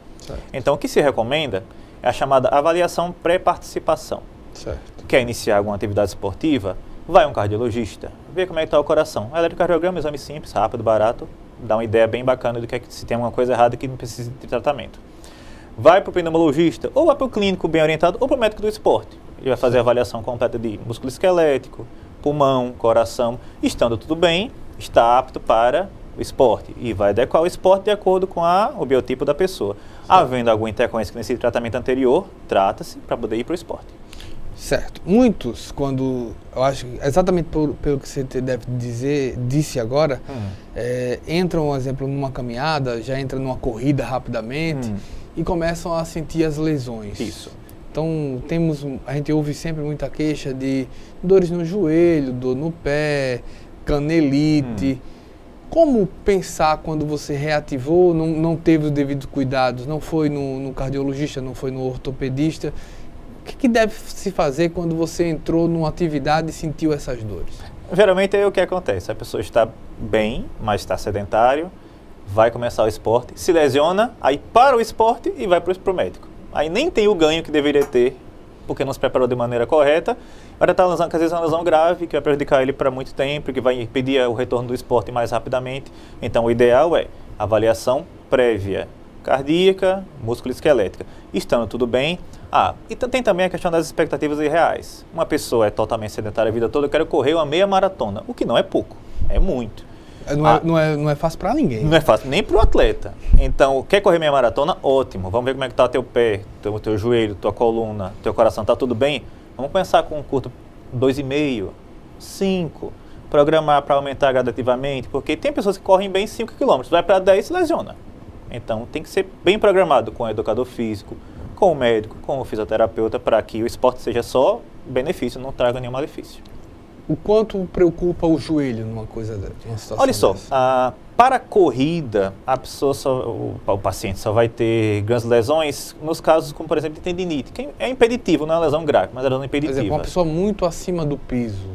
Então, o que se recomenda é a chamada avaliação pré-participação. Quer iniciar alguma atividade esportiva? Vai a um cardiologista, vê como é que está o coração. Eletrocardiograma, exame simples, rápido, barato, dá uma ideia bem bacana do que é que se tem alguma coisa errada que não precisa de tratamento. Vai para o pneumologista, ou vai para o clínico bem orientado, ou para o médico do esporte. Ele vai fazer a avaliação completa de músculo esquelético, pulmão, coração. Estando tudo bem, está apto para o esporte e vai adequar o esporte de acordo com o biotipo da pessoa. Havendo alguma intercorrência que necessite de tratamento anterior, trata-se para poder ir para o esporte. Certo. Muitos, quando, eu acho, exatamente pelo que você disse agora, entram, por exemplo, numa caminhada, já entram numa corrida rapidamente e começam a sentir as lesões. Isso. Então, a gente ouve sempre muita queixa de dores no joelho, dor no pé, canelite. Como pensar quando você reativou, não teve os devidos cuidados, não foi no cardiologista, não foi no ortopedista? O que deve se fazer quando você entrou numa atividade e sentiu essas dores? Geralmente é o que acontece. A pessoa está bem, mas está sedentário, vai começar o esporte, se lesiona, aí para o esporte e vai para o médico. Aí nem tem o ganho que deveria ter, porque não se preparou de maneira correta. Agora está às vezes uma lesão grave, que vai prejudicar ele para muito tempo, que vai impedir o retorno do esporte mais rapidamente. Então o ideal é avaliação prévia, cardíaca, músculo-esquelética. Estando tudo bem. E tem também a questão das expectativas irreais. Uma pessoa é totalmente sedentária a vida toda, eu quero correr uma meia maratona, o que não é pouco, é muito. Não é fácil para ninguém. Não é fácil nem para o atleta. Então, quer correr meia maratona? Ótimo. Vamos ver como é que está teu pé, teu joelho, tua coluna, teu coração, está tudo bem? Vamos começar com um curto 2,5, 5, programar para aumentar gradativamente, porque tem pessoas que correm bem 5 km, vai para 10 e se lesiona. Então, tem que ser bem programado com educador físico, com o médico, com o fisioterapeuta, para que o esporte seja só benefício, não traga nenhum malefício. O quanto preocupa o joelho numa coisa dessa? Olha só, para a corrida, a pessoa o paciente só vai ter grandes lesões nos casos como, por exemplo, de tendinite, que é impeditivo, não é uma lesão grave, mas é lesão impeditiva. Por exemplo, uma pessoa muito acima do peso,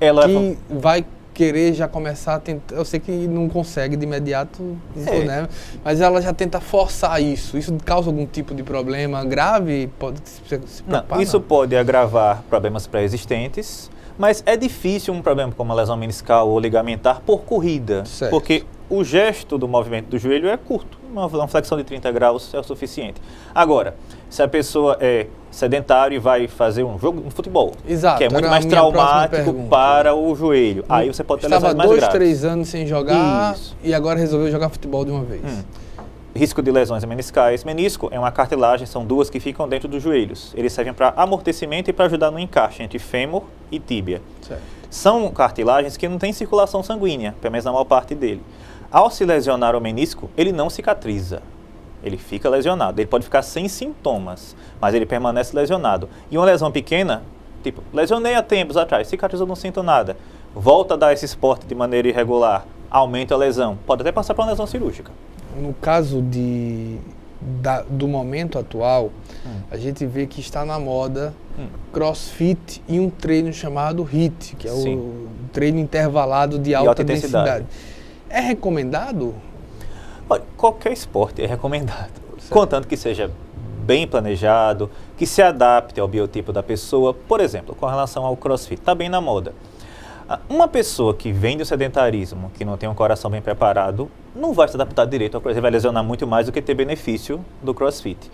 ela que vai querer já começar a tentar, eu sei que não consegue de imediato, né? Mas ela já tenta forçar isso. Isso causa algum tipo de problema grave? Pode se preocupar? Não, isso pode agravar problemas pré-existentes, mas é difícil um problema como uma lesão meniscal ou ligamentar por corrida, certo. Porque o gesto do movimento do joelho é curto, uma flexão de 30 graus é o suficiente. Agora, se a pessoa é sedentário e vai fazer um jogo de futebol, exato, que é muito mais traumático para o joelho, aí você pode ter lesões mais graves. Estava 2, 3 anos sem jogar Isso. E agora resolveu jogar futebol de uma vez. Risco de lesões meniscais. Menisco é uma cartilagem, são duas que ficam dentro dos joelhos. Eles servem para amortecimento e para ajudar no encaixe entre fêmur e tíbia. Certo. São cartilagens que não têm circulação sanguínea, pelo menos na maior parte dele. Ao se lesionar o menisco, ele não cicatriza. Ele fica lesionado. Ele pode ficar sem sintomas, mas ele permanece lesionado. E uma lesão pequena, tipo, lesionei há tempos atrás, cicatrizou, não sinto nada. Volta a dar esse esporte de maneira irregular, aumenta a lesão. Pode até passar para uma lesão cirúrgica. No caso do momento atual, a gente vê que está na moda CrossFit e um treino chamado HIIT, que é o treino intervalado de alta densidade. É recomendado? Olha, qualquer esporte é recomendado, contanto que seja bem planejado, que se adapte ao biotipo da pessoa. Por exemplo, com relação ao CrossFit, está bem na moda. Uma pessoa que vem do sedentarismo, que não tem um coração bem preparado, não vai se adaptar direito ao CrossFit, vai lesionar muito mais do que ter benefício do CrossFit.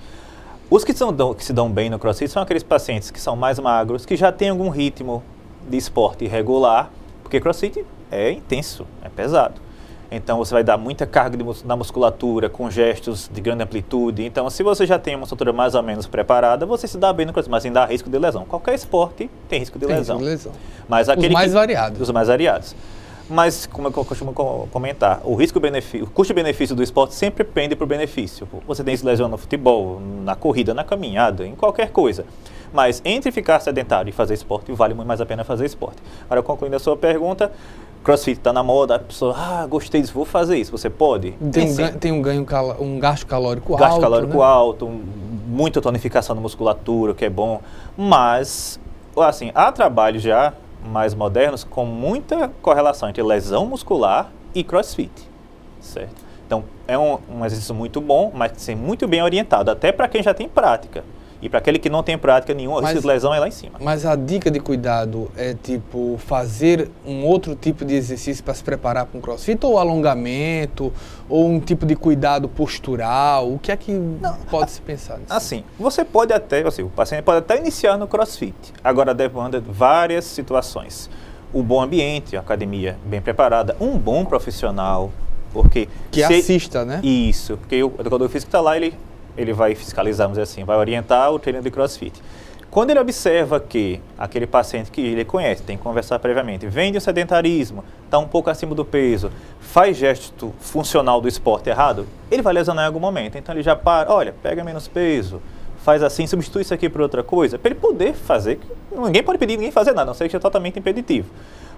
Os que se dão bem no CrossFit são aqueles pacientes que são mais magros, que já têm algum ritmo de esporte irregular, porque CrossFit é intenso, é pesado. Então você vai dar muita carga na musculatura, com gestos de grande amplitude. Então, se você já tem uma estrutura mais ou menos preparada, você se dá bem no CrossFit, mas ainda há risco de lesão. Qualquer esporte tem risco de lesão. Mas os mais variados. Os mais variados. Mas, como eu costumo comentar, o custo-benefício do esporte sempre pende para o benefício. Você tem se lesionar no futebol, na corrida, na caminhada, em qualquer coisa. Mas entre ficar sedentário e fazer esporte, vale muito mais a pena fazer esporte. Agora, concluindo a sua pergunta, CrossFit está na moda, a pessoa, gostei disso, vou fazer isso. Você pode? Tem um gasto calórico alto. Gasto calórico alto, muita tonificação da musculatura, que é bom. Mas, assim, há trabalhos já mais modernos com muita correlação entre lesão muscular e CrossFit, certo? Então, é um exercício muito bom, mas tem que ser muito bem orientado, até para quem já tem prática. E para aquele que não tem prática nenhuma, o risco de lesão é lá em cima. Mas a dica de cuidado é, tipo, fazer um outro tipo de exercício para se preparar para um CrossFit? Ou alongamento? Ou um tipo de cuidado postural? O que é que pode se pensar nisso? Assim, você pode até, o paciente pode até iniciar no CrossFit. Agora, demanda várias situações. O bom ambiente, a academia bem preparada, um bom profissional, porque... Que assista, né? Isso, porque o educador físico está lá, ele vai fiscalizar, vamos dizer assim, vai orientar o treino de CrossFit. Quando ele observa que aquele paciente que ele conhece, tem que conversar previamente, vem de um sedentarismo, está um pouco acima do peso, faz gesto funcional do esporte errado, ele vai lesionar em algum momento. Então ele já para, olha, pega menos peso, faz assim, substitui isso aqui por outra coisa, para ele poder fazer. Ninguém pode pedir ninguém fazer nada, a não ser que seja totalmente impeditivo.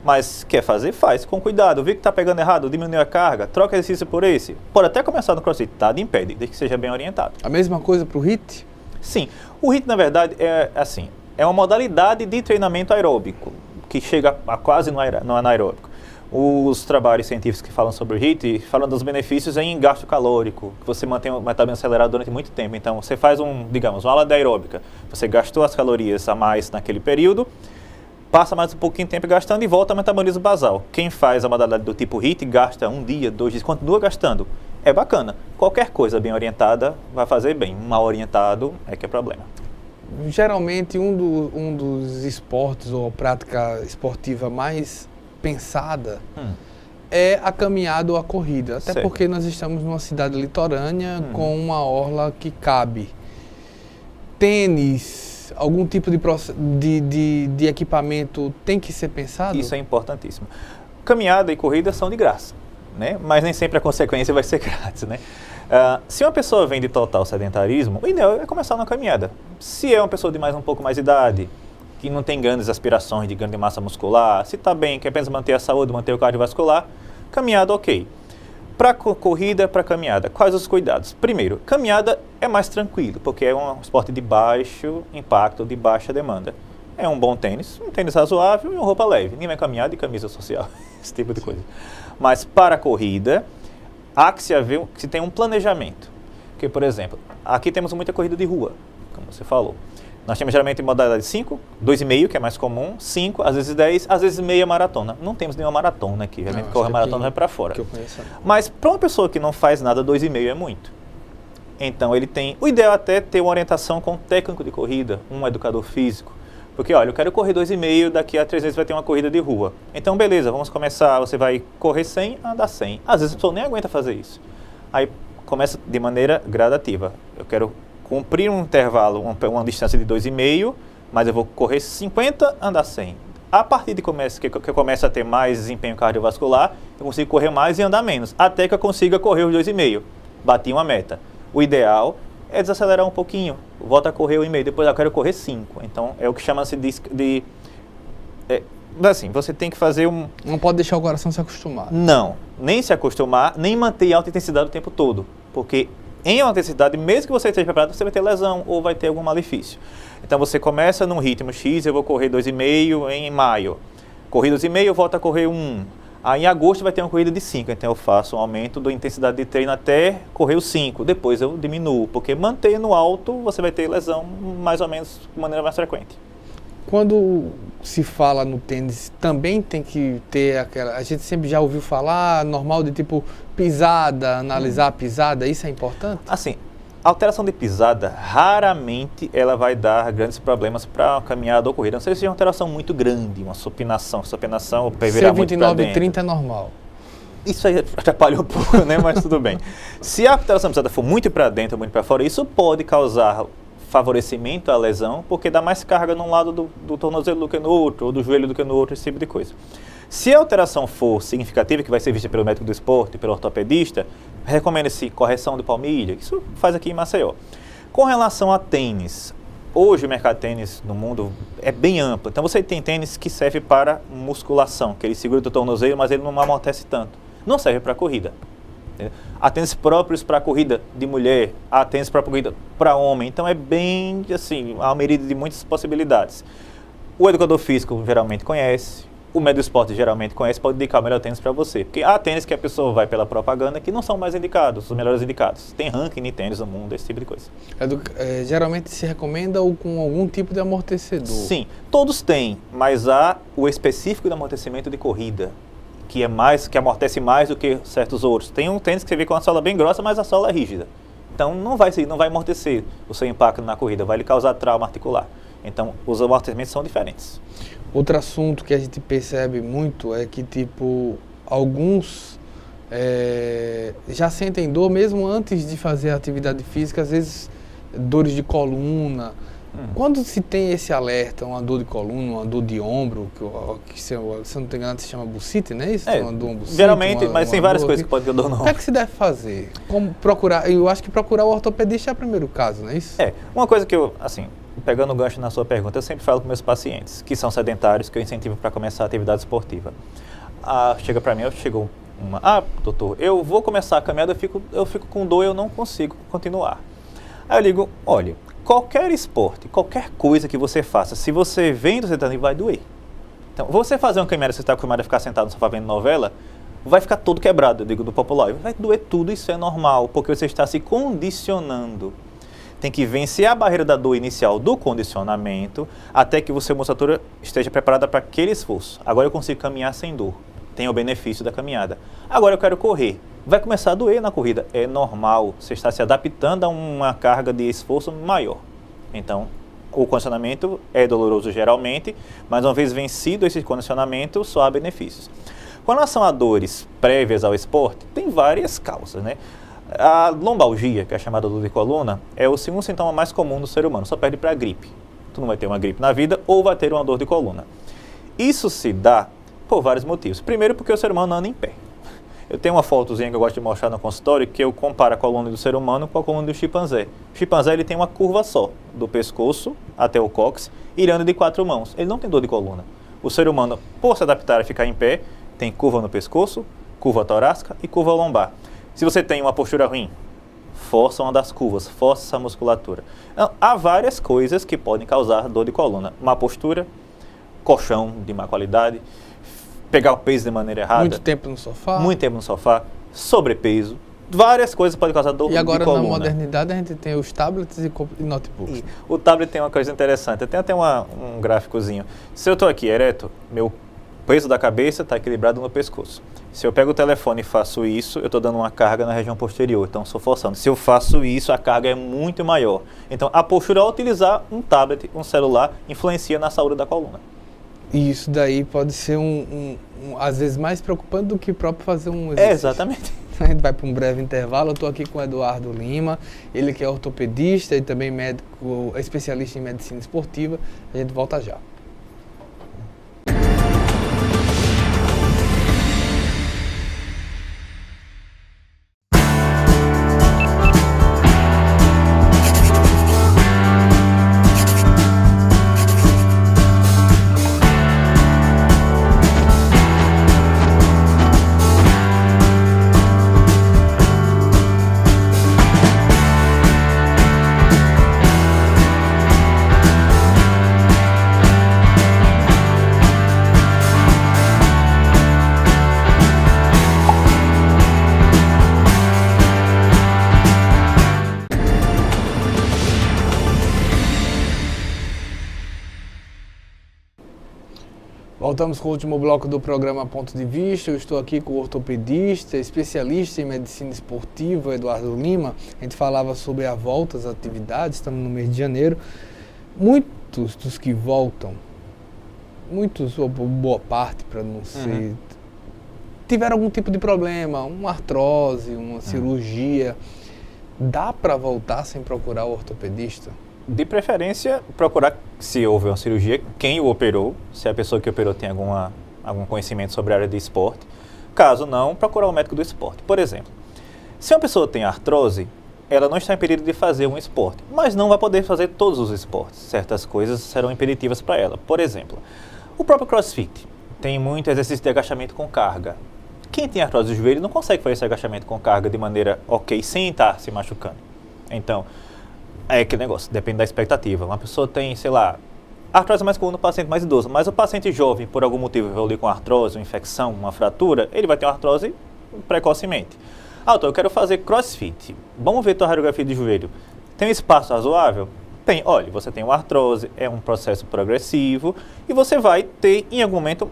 Mas quer fazer, faz, com cuidado. Viu que está pegando errado, diminuiu a carga, troca exercício por esse. Pode até começar no CrossFit, nada impede, desde que seja bem orientado. A mesma coisa para o HIIT? Sim. O HIIT, na verdade, é uma modalidade de treinamento aeróbico, que chega a quase no anaeróbico. Os trabalhos científicos que falam sobre o HIIT falam dos benefícios em gasto calórico, que você mantém o metabolismo acelerado durante muito tempo. Então, você faz uma aula de aeróbica, você gastou as calorias a mais naquele período, passa mais um pouquinho de tempo gastando e volta ao metabolismo basal. Quem faz a modalidade do tipo HIIT gasta 1 dia, 2 dias, continua gastando. É bacana. Qualquer coisa bem orientada vai fazer bem. Mal orientado é que é problema. Geralmente, um dos esportes ou a prática esportiva mais pensada é a caminhada ou a corrida. Até porque nós estamos numa cidade litorânea com uma orla que cabe. Tênis, algum tipo de equipamento tem que ser pensado? Isso é importantíssimo. Caminhada e corrida são de graça. né? Mas nem sempre a consequência vai ser grátis, né? Se uma pessoa vem de total sedentarismo, o ideal é começar na caminhada. Se é uma pessoa de um pouco mais de idade, que não tem grandes aspirações de grande massa muscular, se está bem, quer apenas manter a saúde, manter o cardiovascular, caminhada ok. Para corrida, para caminhada, quais os cuidados? Primeiro, caminhada é mais tranquilo, porque é um esporte de baixo impacto, de baixa demanda. É um bom tênis, um tênis razoável e uma roupa leve. Ninguém vai caminhar de camisa social, esse tipo de coisa. Mas para a corrida, há que se tem um planejamento. Porque, por exemplo, aqui temos muita corrida de rua, como você falou. Nós temos geralmente modalidade 5, 2,5, que é mais comum, 5, às vezes 10, às vezes meia maratona. Não temos nenhuma maratona aqui, realmente corre a maratona vai para fora. Mas para uma pessoa que não faz nada, 2,5 é muito. Então ele tem, o ideal é até ter uma orientação com um técnico de corrida, um educador físico. Porque olha, eu quero correr 2,5, daqui a 3 meses vai ter uma corrida de rua. Então beleza, vamos começar, você vai correr 100, andar 100. Às vezes a pessoa nem aguenta fazer isso. Aí começa de maneira gradativa. Eu quero cumprir um intervalo, uma distância de 2,5, mas eu vou correr 50, andar 100. A partir de que eu começo a ter mais desempenho cardiovascular, eu consigo correr mais e andar menos, até que eu consiga correr os 2,5. Bati uma meta. O ideal é desacelerar um pouquinho, volta a correr 1,5, depois eu quero correr 5. Então é o que chama-se assim, você tem que fazer um... Não pode deixar o coração se acostumar. Não, nem se acostumar, nem manter alta intensidade o tempo todo, porque em alta intensidade, mesmo que você esteja preparado, você vai ter lesão ou vai ter algum malefício. Então você começa num ritmo X, eu vou correr 2,5 em maio. Corri 2,5, eu volto a correr 1. Aí em agosto vai ter uma corrida de 5, então eu faço um aumento da intensidade de treino até correr os 5. Depois eu diminuo, porque manter no alto, você vai ter lesão mais ou menos de maneira mais frequente. Quando se fala no tênis, também tem que ter aquela... A gente sempre já ouviu falar, normal, de tipo pisada, analisar a pisada, isso é importante? Assim, a alteração de pisada, raramente ela vai dar grandes problemas para a caminhada ou corrida. Não sei se é uma alteração muito grande, uma supinação ou virar muito para dentro. 29,30 é normal. Isso aí atrapalha um pouco, né? Mas tudo bem. Se a alteração de pisada for muito para dentro ou muito para fora, isso pode causar favorecimento à lesão, porque dá mais carga num lado do tornozelo do que no outro, ou do joelho do que no outro, esse tipo de coisa. Se a alteração for significativa, que vai ser vista pelo médico do esporte, pelo ortopedista, recomenda-se correção de palmilha, isso faz aqui em Maceió. Com relação a tênis, hoje o mercado de tênis no mundo é bem amplo, então você tem tênis que serve para musculação, que ele segura o tornozelo, mas ele não amortece tanto, não serve para corrida. Há tênis próprios para corrida de mulher, há tênis para corrida para homem, então é bem assim, há uma medida de muitas possibilidades. O educador físico geralmente conhece, o médico do esporte geralmente conhece, pode indicar o melhor tênis para você, porque há tênis que a pessoa vai pela propaganda que não são mais indicados, os melhores indicados. Tem ranking de tênis no mundo, esse tipo de coisa. Geralmente se recomenda ou com algum tipo de amortecedor? Sim, todos têm, mas há o específico de amortecimento de corrida, que amortece mais do que certos outros. Tem um tênis que você vê com a sola bem grossa, mas a sola é rígida. Então não vai amortecer o seu impacto na corrida, vai lhe causar trauma articular. Então os amortecimentos são diferentes. Outro assunto que a gente percebe muito é que tipo alguns já sentem dor mesmo antes de fazer atividade física, às vezes dores de coluna. Quando se tem esse alerta, uma dor de coluna, uma dor de ombro, que se eu não tenho enganado se chama bursite, não é isso? Uma dor, bursite, geralmente, mas tem várias coisas que pode ter dor no ombro. O que é que se deve fazer? Como procurar? Eu acho que procurar o ortopedista é o primeiro caso, não é isso? Uma coisa que eu, assim, pegando o gancho na sua pergunta, eu sempre falo com meus pacientes, que são sedentários, que eu incentivo para começar a atividade esportiva. Chega para mim, doutor, eu vou começar a caminhada, eu fico com dor, eu não consigo continuar. Aí eu digo, olha, qualquer esporte, qualquer coisa que você faça, se você vem do sedentarismo, vai doer. Então, você fazer uma caminhada, você está acostumado a ficar sentado no sofá vendo novela, vai ficar todo quebrado, eu digo do popular. Vai doer tudo, isso é normal, porque você está se condicionando. Tem que vencer a barreira da dor inicial do condicionamento, até que você, a musculatura, esteja preparada para aquele esforço. Agora eu consigo caminhar sem dor, tem o benefício da caminhada. Agora eu quero correr. Vai começar a doer na corrida, é normal, você está se adaptando a uma carga de esforço maior. Então, o condicionamento é doloroso geralmente, mas uma vez vencido esse condicionamento, só há benefícios. Com relação a dores prévias ao esporte, tem várias causas, né? A lombalgia, que é a chamada dor de coluna, é o segundo sintoma mais comum do ser humano, só perde para a gripe. Tu não vai ter uma gripe na vida ou vai ter uma dor de coluna. Isso se dá por vários motivos. Primeiro, porque o ser humano anda em pé. Eu tenho uma fotozinha que eu gosto de mostrar no consultório, que eu comparo a coluna do ser humano com a coluna do chimpanzé. O chimpanzé ele tem uma curva só, do pescoço até o cóccix, e ele anda de 4 mãos. Ele não tem dor de coluna. O ser humano, por se adaptar a ficar em pé, tem curva no pescoço, curva torácica e curva lombar. Se você tem uma postura ruim, força uma das curvas, força essa musculatura. Então, há várias coisas que podem causar dor de coluna. Má postura, colchão de má qualidade, pegar o peso de maneira errada. Muito tempo no sofá. Muito tempo no sofá, sobrepeso. Várias coisas podem causar dor de coluna. E agora, na modernidade, a gente tem os tablets e notebooks. E o tablet tem uma coisa interessante. Eu tenho até um gráficozinho. Se eu estou aqui ereto, meu peso da cabeça está equilibrado no pescoço. Se eu pego o telefone e faço isso, eu estou dando uma carga na região posterior, então estou forçando. Se eu faço isso, a carga é muito maior. Então, a postura ao utilizar um tablet, um celular, influencia na saúde da coluna. E isso daí pode ser, às vezes, mais preocupante do que próprio fazer um exercício. Exatamente. A gente vai para um breve intervalo. Eu estou aqui com o Eduardo Lima, ele que é ortopedista e também médico, especialista em medicina esportiva. A gente volta já. Voltamos com o último bloco do programa Ponto de Vista. Eu estou aqui com o ortopedista, especialista em medicina esportiva, Eduardo Lima. A gente falava sobre a volta às atividades, estamos no mês de janeiro. Muitos dos que voltam, ou boa parte, para não ser, tiveram algum tipo de problema, uma artrose, uma cirurgia. Dá para voltar sem procurar o ortopedista? De preferência, procurar, se houve uma cirurgia, quem o operou, se a pessoa que operou tem algum conhecimento sobre a área de esporte. Caso não, procurar o médico do esporte. Por exemplo, se uma pessoa tem artrose, ela não está impedida de fazer um esporte, mas não vai poder fazer todos os esportes. Certas coisas serão impeditivas para ela. Por exemplo, o próprio CrossFit tem muito exercício de agachamento com carga. Quem tem artrose do joelho não consegue fazer esse agachamento com carga de maneira ok, sem estar se machucando. Então, é aquele negócio, depende da expectativa. Uma pessoa tem, sei lá, artrose mais comum no paciente mais idoso, mas o paciente jovem, por algum motivo, evoluiu com artrose, uma infecção, uma fratura, ele vai ter uma artrose precocemente. Ah, então eu quero fazer CrossFit. Vamos ver tua radiografia de joelho. Tem um espaço razoável? Tem. Olha, você tem uma artrose, é um processo progressivo e você vai ter, em algum momento,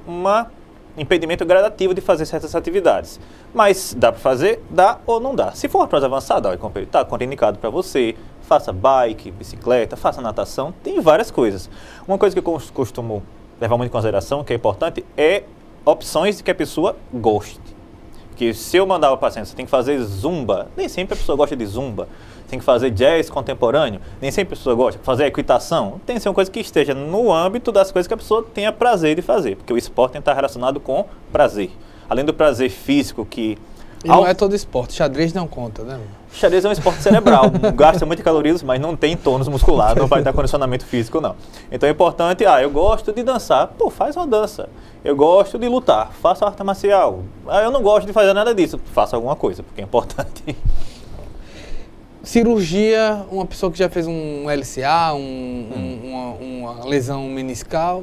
impedimento gradativo de fazer certas atividades. Mas dá para fazer? Dá ou não dá. Se for uma artrose avançada, olha, está contraindicado para você. Faça bike, bicicleta, faça natação, tem várias coisas. Uma coisa que eu costumo levar muito em consideração, que é importante, é opções que a pessoa goste. Que se eu mandar o paciente, você tem que fazer zumba, nem sempre a pessoa gosta de zumba. Tem que fazer jazz contemporâneo, nem sempre a pessoa gosta. Fazer equitação, tem que ser uma coisa que esteja no âmbito das coisas que a pessoa tenha prazer de fazer, porque o esporte tem que estar relacionado com prazer. Além do prazer físico que... E não é todo esporte, xadrez não conta, né? Xadrez é um esporte cerebral, gasta muitas calorias, mas não tem tônus muscular, não vai dar condicionamento físico, não. Então é importante, eu gosto de dançar, faz uma dança. Eu gosto de lutar, faça arte marcial. Eu não gosto de fazer nada disso, faça alguma coisa, porque é importante. Cirurgia, uma pessoa que já fez um LCA, uma lesão meniscal...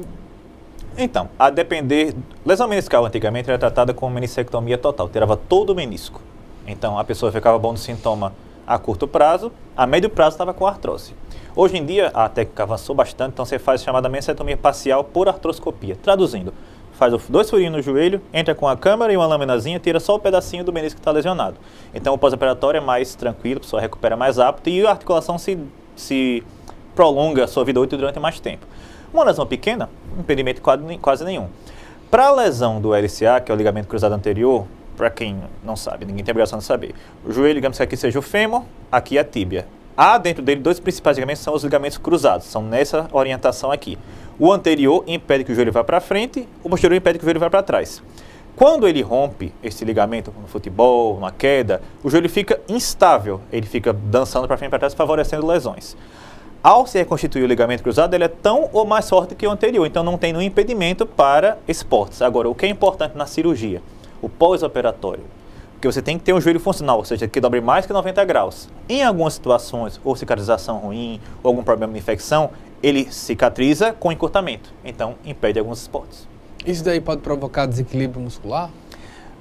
Então, a depender, lesão meniscal antigamente era tratada como menissectomia total, tirava todo o menisco. Então, a pessoa ficava bom do sintoma a curto prazo, a médio prazo estava com artrose. Hoje em dia, a técnica avançou bastante, então você faz a chamada menissectomia parcial por artroscopia. Traduzindo, faz 2 furinhos no joelho, entra com a câmera e uma laminazinha, tira só o pedacinho do menisco que está lesionado. Então, o pós-operatório é mais tranquilo, a pessoa recupera mais rápido e a articulação se prolonga a sua vida útil durante mais tempo. Uma lesão pequena, impedimento quase nenhum. Para a lesão do LCA, que é o ligamento cruzado anterior, para quem não sabe, ninguém tem a obrigação de saber, o joelho, digamos que aqui seja o fêmur, aqui a tíbia. Há dentro dele 2 principais ligamentos, são os ligamentos cruzados, são nessa orientação aqui. O anterior impede que o joelho vá para frente, o posterior impede que o joelho vá para trás. Quando ele rompe esse ligamento no futebol, na queda, o joelho fica instável, ele fica dançando para frente e para trás, favorecendo lesões. Ao se reconstituir o ligamento cruzado, ele é tão ou mais forte que o anterior, então não tem nenhum impedimento para esportes. Agora, o que é importante na cirurgia? O pós-operatório. Porque você tem que ter um joelho funcional, ou seja, que dobre mais que 90 graus. Em algumas situações, ou cicatrização ruim, ou algum problema de infecção, ele cicatriza com encurtamento. Então, impede alguns esportes. Isso daí pode provocar desequilíbrio muscular?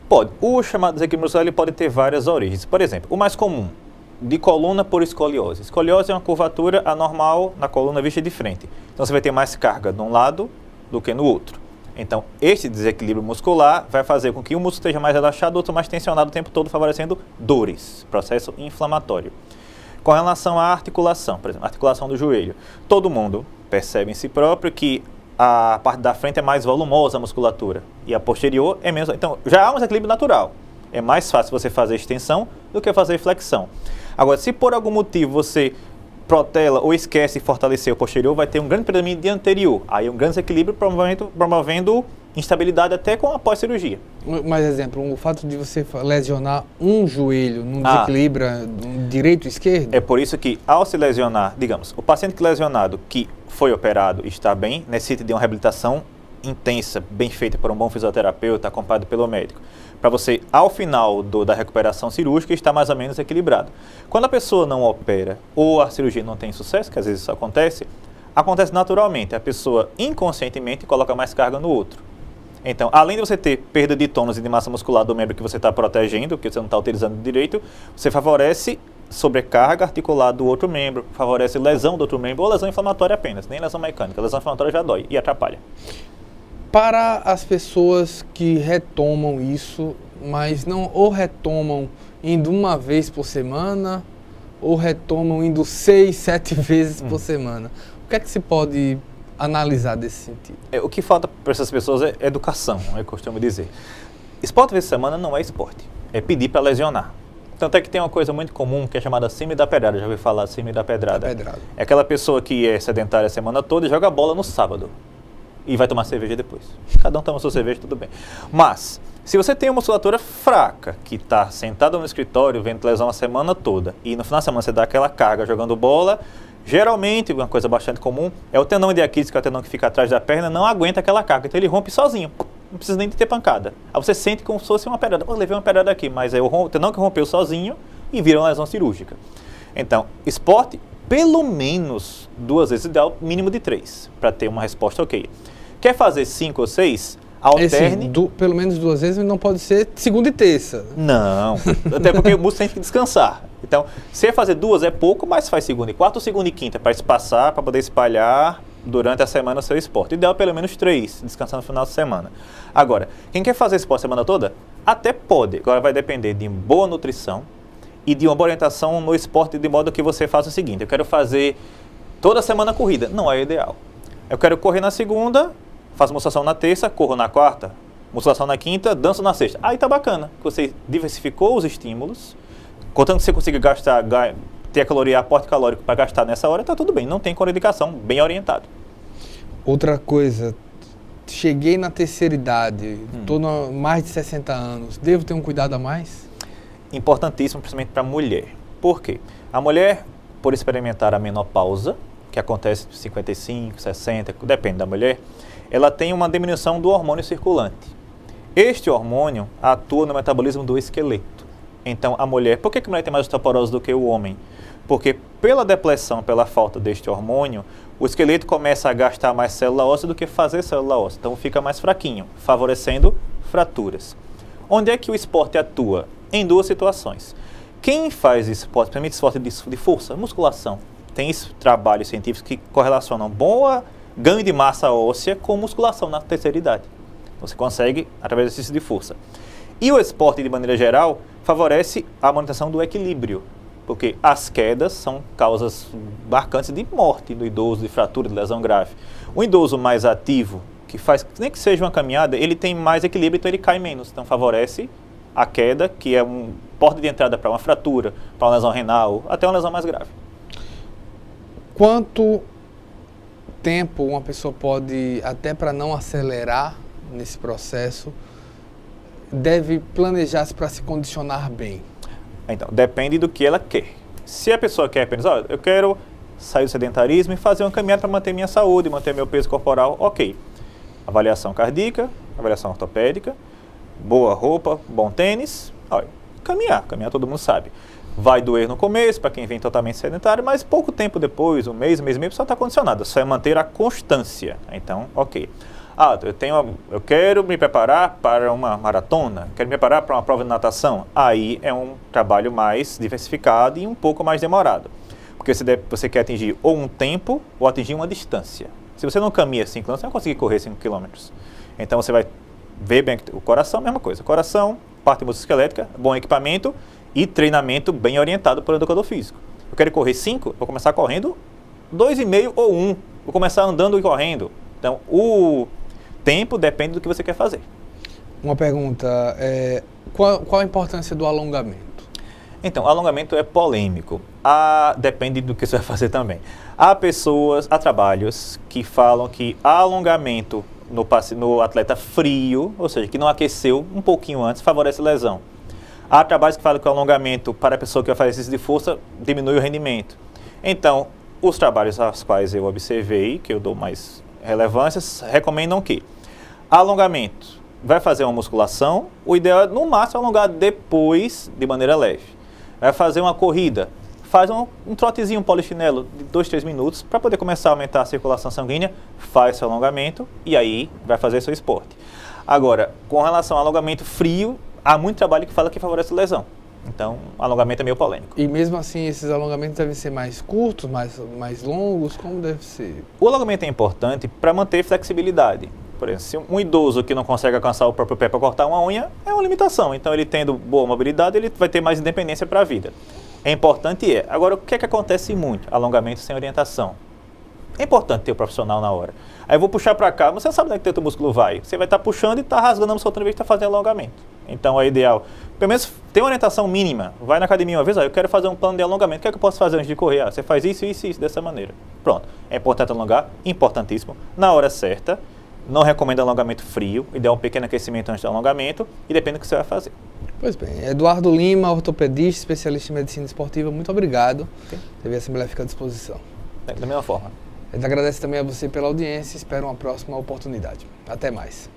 Pode. O chamado desequilíbrio muscular ele pode ter várias origens. Por exemplo, o mais comum, de coluna por escoliose. Escoliose é uma curvatura anormal na coluna vista de frente. Então, você vai ter mais carga de um lado do que no outro. Então, este desequilíbrio muscular vai fazer com que um músculo esteja mais relaxado, o outro mais tensionado o tempo todo, favorecendo dores, processo inflamatório. Com relação à articulação, por exemplo, a articulação do joelho, todo mundo percebe em si próprio que a parte da frente é mais volumosa a musculatura e a posterior é menos. Então, já há um desequilíbrio natural. É mais fácil você fazer extensão do que fazer flexão. Agora, se por algum motivo você protela ou esquece de fortalecer o posterior, vai ter um grande predomínio de anterior. Aí um grande desequilíbrio promovendo instabilidade até com a pós-cirurgia. Mais exemplo, o fato de você lesionar um joelho não desequilibra direito e esquerdo? É por isso que ao se lesionar, digamos, o paciente que lesionado que foi operado e está bem, necessita de uma reabilitação intensa, bem feita por um bom fisioterapeuta, acompanhado pelo médico, para você, ao final da recuperação cirúrgica, estar mais ou menos equilibrado. Quando a pessoa não opera ou a cirurgia não tem sucesso, que às vezes isso acontece naturalmente. A pessoa inconscientemente coloca mais carga no outro. Então, além de você ter perda de tônus e de massa muscular do membro que você está protegendo, que você não está utilizando direito, você favorece sobrecarga articular do outro membro, favorece lesão do outro membro ou lesão inflamatória apenas, nem lesão mecânica. A lesão inflamatória já dói e atrapalha. Para as pessoas que retomam isso, mas não ou retomam indo uma vez por semana, ou retomam indo 6, 7 vezes por semana, o que é que se pode analisar desse sentido? O que falta para essas pessoas é educação, eu costumo dizer. Esporte vezes semana não é esporte, é pedir para lesionar. Tanto é que tem uma coisa muito comum que é chamada síndrome da pedrada, já ouviu falar síndrome da pedrada? É aquela pessoa que é sedentária a semana toda e joga bola no sábado. E vai tomar cerveja depois. Cada um toma sua cerveja, tudo bem. Mas, se você tem uma musculatura fraca, que está sentada no escritório, vendo televisão a semana toda, e no final da semana você dá aquela carga jogando bola, geralmente, uma coisa bastante comum, é o tendão de Aquiles, que é o tendão que fica atrás da perna, não aguenta aquela carga. Então ele rompe sozinho. Não precisa nem de ter pancada. Aí você sente como se fosse uma pedrada. Eu levei uma pedrada aqui, mas é o tendão que rompeu sozinho e vira uma lesão cirúrgica. Então, esporte, pelo menos 2 vezes, ideal, mínimo de 3, para ter uma resposta ok. Quer fazer 5 ou 6? Alterne. Pelo menos 2 vezes, não pode ser segunda e terça. Não, até porque o músculo tem que descansar. Então, se fazer 2 é pouco, mas faz segunda e quarta ou segunda e quinta para espaçar, para poder espalhar durante a semana o seu esporte. Ideal pelo menos 3, descansando no final de semana. Agora, quem quer fazer esporte a semana toda? Até pode. Agora vai depender de boa nutrição e de uma boa orientação no esporte, de modo que você faça o seguinte: eu quero fazer toda semana corrida. Não é ideal. Eu quero correr na segunda, faço musculação na terça, corro na quarta, musculação na quinta, danço na sexta. Aí tá bacana, você diversificou os estímulos, contanto que você consiga ter a caloria, aporte calórico para gastar nessa hora, tá tudo bem, não tem contraindicação, bem orientado. Outra coisa, cheguei na terceira idade, estou mais de 60 anos, devo ter um cuidado a mais? Importantíssimo, principalmente para a mulher. Por quê? A mulher, por experimentar a menopausa, que acontece de 55, 60, depende da mulher, ela tem uma diminuição do hormônio circulante. Este hormônio atua no metabolismo do esqueleto. Então, a mulher, por que a mulher tem mais osteoporose do que o homem? Porque pela depressão, pela falta deste hormônio, o esqueleto começa a gastar mais célula óssea do que fazer célula óssea. Então, fica mais fraquinho, favorecendo fraturas. Onde é que o esporte atua? Em 2 situações. Quem faz esporte, principalmente esporte de força, musculação, tem trabalhos científicos que correlacionam bom ganho de massa óssea com musculação na terceira idade. Você consegue através do exercício de força. E o esporte, de maneira geral, favorece a manutenção do equilíbrio, porque as quedas são causas marcantes de morte do idoso, de fratura, de lesão grave. Um idoso mais ativo, que faz, nem que seja uma caminhada, ele tem mais equilíbrio, então ele cai menos. Então favorece a queda, que é um porta de entrada para uma fratura, para uma lesão renal, até uma lesão mais grave. Quanto tempo uma pessoa pode, até para não acelerar nesse processo, deve planejar-se para se condicionar bem? Então, depende do que ela quer. Se a pessoa quer apenas, eu quero sair do sedentarismo e fazer uma caminhada para manter minha saúde, manter meu peso corporal, ok. Avaliação cardíaca, avaliação ortopédica, boa roupa, bom tênis, caminhar todo mundo sabe. Vai doer no começo, para quem vem totalmente sedentário, mas pouco tempo depois, um mês e meio, a pessoa está condicionada, só é manter a constância. Então, ok. Eu quero me preparar para uma maratona, quero me preparar para uma prova de natação. Aí é um trabalho mais diversificado e um pouco mais demorado. Porque você quer atingir ou um tempo ou atingir uma distância. Se você não caminha 5 km, você não vai conseguir correr 5 km. Então você vai ver bem o coração, mesma coisa. Coração, parte musculoesquelética, bom equipamento e treinamento bem orientado pelo educador físico. Eu quero correr 5, vou começar correndo 2,5 ou 1. Vou começar andando e correndo. Então, o tempo depende do que você quer fazer. Uma pergunta, qual a importância do alongamento? Então, alongamento é polêmico. Depende do que você vai fazer também. Há trabalhos que falam que alongamento no atleta frio, ou seja, que não aqueceu um pouquinho antes, favorece lesão. Há trabalhos que falam que o alongamento para a pessoa que vai fazer exercício de força diminui o rendimento. Então, os trabalhos aos quais eu observei, que eu dou mais relevância, recomendam que alongamento vai fazer uma musculação, o ideal é no máximo alongar depois de maneira leve. Vai fazer uma corrida, faz um trotezinho, um polichinelo de 2-3 minutos para poder começar a aumentar a circulação sanguínea, faz seu alongamento e aí vai fazer seu esporte. Agora, com relação ao alongamento frio, há muito trabalho que fala que favorece lesão. Então, alongamento é meio polêmico. E mesmo assim, esses alongamentos devem ser mais curtos, mais longos? Como deve ser? O alongamento é importante para manter flexibilidade. Por exemplo, se um idoso que não consegue alcançar o próprio pé para cortar uma unha, é uma limitação. Então, ele tendo boa mobilidade, ele vai ter mais independência para a vida. É importante. Agora, o que é que acontece muito? Alongamento sem orientação. É importante ter o profissional na hora. Aí eu vou puxar para cá, mas você não sabe onde é que teu músculo vai. Você vai estar puxando e está rasgando a musculatura outra vez que está fazendo alongamento. Então é ideal, pelo menos ter uma orientação mínima. Vai na academia uma vez, eu quero fazer um plano de alongamento. O que é que eu posso fazer antes de correr? Você faz isso, dessa maneira. Pronto. É importante alongar, importantíssimo, na hora certa. Não recomendo alongamento frio, ideal um pequeno aquecimento antes do alongamento e depende do que você vai fazer. Pois bem, Eduardo Lima, ortopedista, especialista em medicina esportiva, muito obrigado. Okay. TV Assembleia fica à disposição. Da mesma forma. Eu agradeço também a você pela audiência e espero uma próxima oportunidade. Até mais.